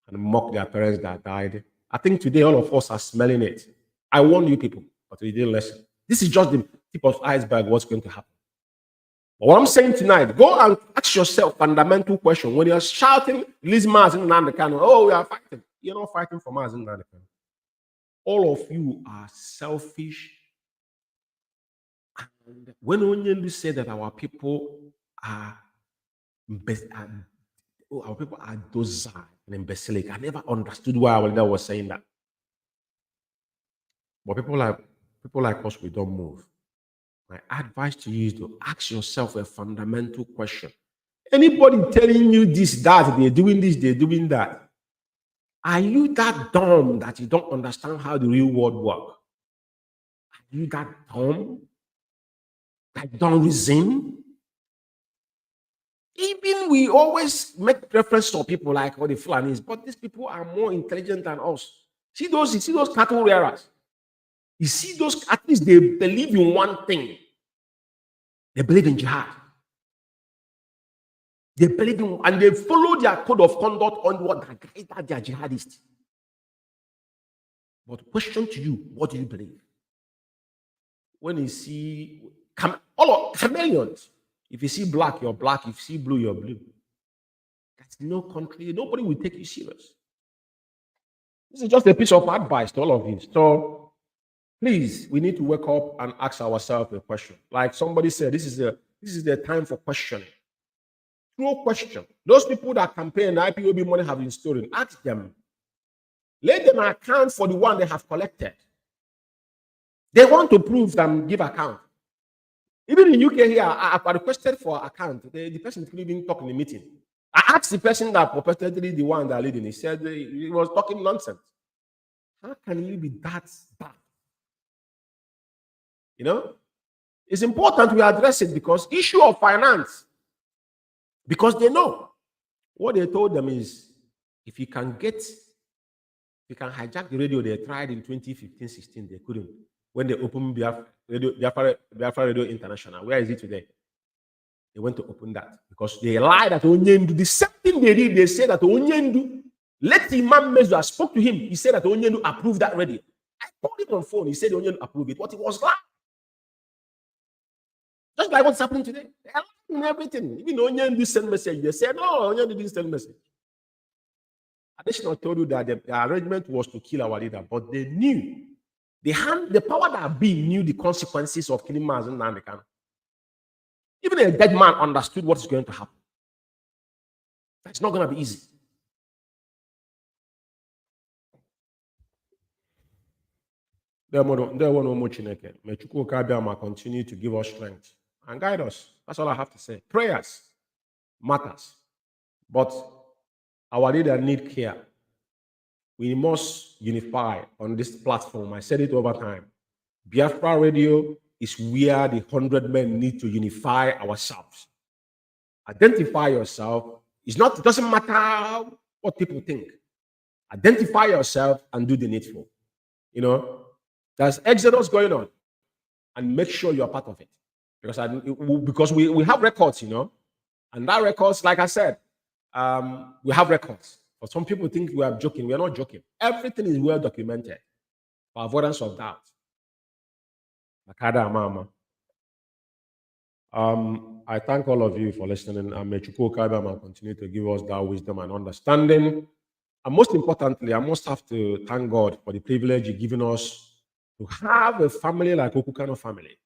Speaker 2: and mocked their parents that died, I think today all of us are smelling it. I warned you people, but we didn't listen. This is just the tip of the iceberg, what's going to happen. But what I'm saying tonight, go and ask yourself fundamental question. When you're shouting, release Mazi Umeh, oh, we are fighting. You're not fighting for Mazi Umeh. All of you are selfish. And when Onyendu said that our people are docile and imbecilic, I never understood why our leader was saying that. But people like us, we don't move. My advice to you is to ask yourself a fundamental question. Anybody telling you this, that, they're doing this, they're doing that, are you that dumb that you don't understand how the real world works? Are you that dumb that don't reason? Even we always make reference to people like all the Fulanis, but these people are more intelligent than us. You see those cattle rearers. You see those, at least they believe in one thing. They believe in jihad. They believe in, and they follow their code of conduct on what they are jihadists. But question to you, what do you believe? When you see chameleons, if you see black, you're black. If you see blue, you're blue. That's no country. Nobody will take you serious. This is just a piece of advice to all of you. So please, we need to wake up and ask ourselves a question. Like somebody said, this is the time for questioning. No question. Those people that campaign the IPOB money have been stolen, ask them. Let them account for the one they have collected. They want to prove and give account. Even in UK here, I requested for account. The person couldn't even talk in the meeting. I asked the person that purportedly the one that leading. He said he was talking nonsense. How can you be that bad? You know, it's important we address it because issue of finance. Because they know what they told them is if you can hijack the radio, they tried in 2015-16, they couldn't. When they opened Biafra Radio International, where is it today? They went to open that because they lied that Onyendu, the same thing they did, they said that Onyendu, let Imam Mezu, I spoke to him, he said that Onyendu approved that radio. I called him on phone, he said Onyendu approved it, but it was lying. Just like what's happening today. They are lying in everything. Even Onyendu sent message, they said, no, Onyendu didn't send message. Additional told you that the arrangement was to kill our leader, but they knew, the power that be knew the consequences of killing Mazi Umeh. Even a dead man understood what is going to happen. It's not going to be easy. May Chukwu continue to give us strength and guide us. That's all I have to say. Prayers matters, but our leader need care. We must unify on this platform. I said it over time. Biafra Radio is where the 100 men need to unify ourselves. Identify yourself. It doesn't matter what people think. Identify yourself and do the needful. You know, there's exodus going on, and make sure you're part of it. Because we have records, you know, and that records, like I said, we have records. But some people think we are joking. We are not joking. Everything is well documented for avoidance of doubt. I thank all of you for listening, and may Chukwu continue to give us that wisdom and understanding. And most importantly, I must have to thank God for the privilege He's given us to have a family like Okukano family.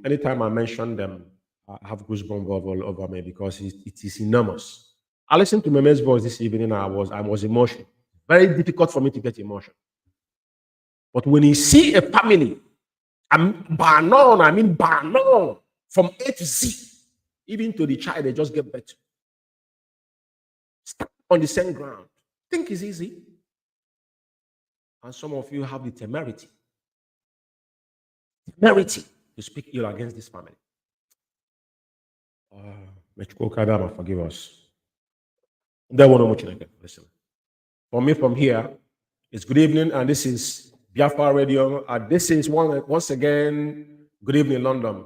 Speaker 2: Anytime I mention them, I have goosebumps all over me because it is enormous. I listened to Meme's voice this evening. I was emotional. Very difficult for me to get emotional. But when you see a family, Banon, from A to Z, even to the child they just get better, stand on the same ground. Think it's easy. And some of you have the temerity to speak ill against this family. May Chukwu forgive us. Listen. For me from here, it's good evening, and this is Biafra Radio. This is once again, good evening, London.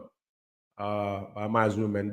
Speaker 2: By Mazi Umeh.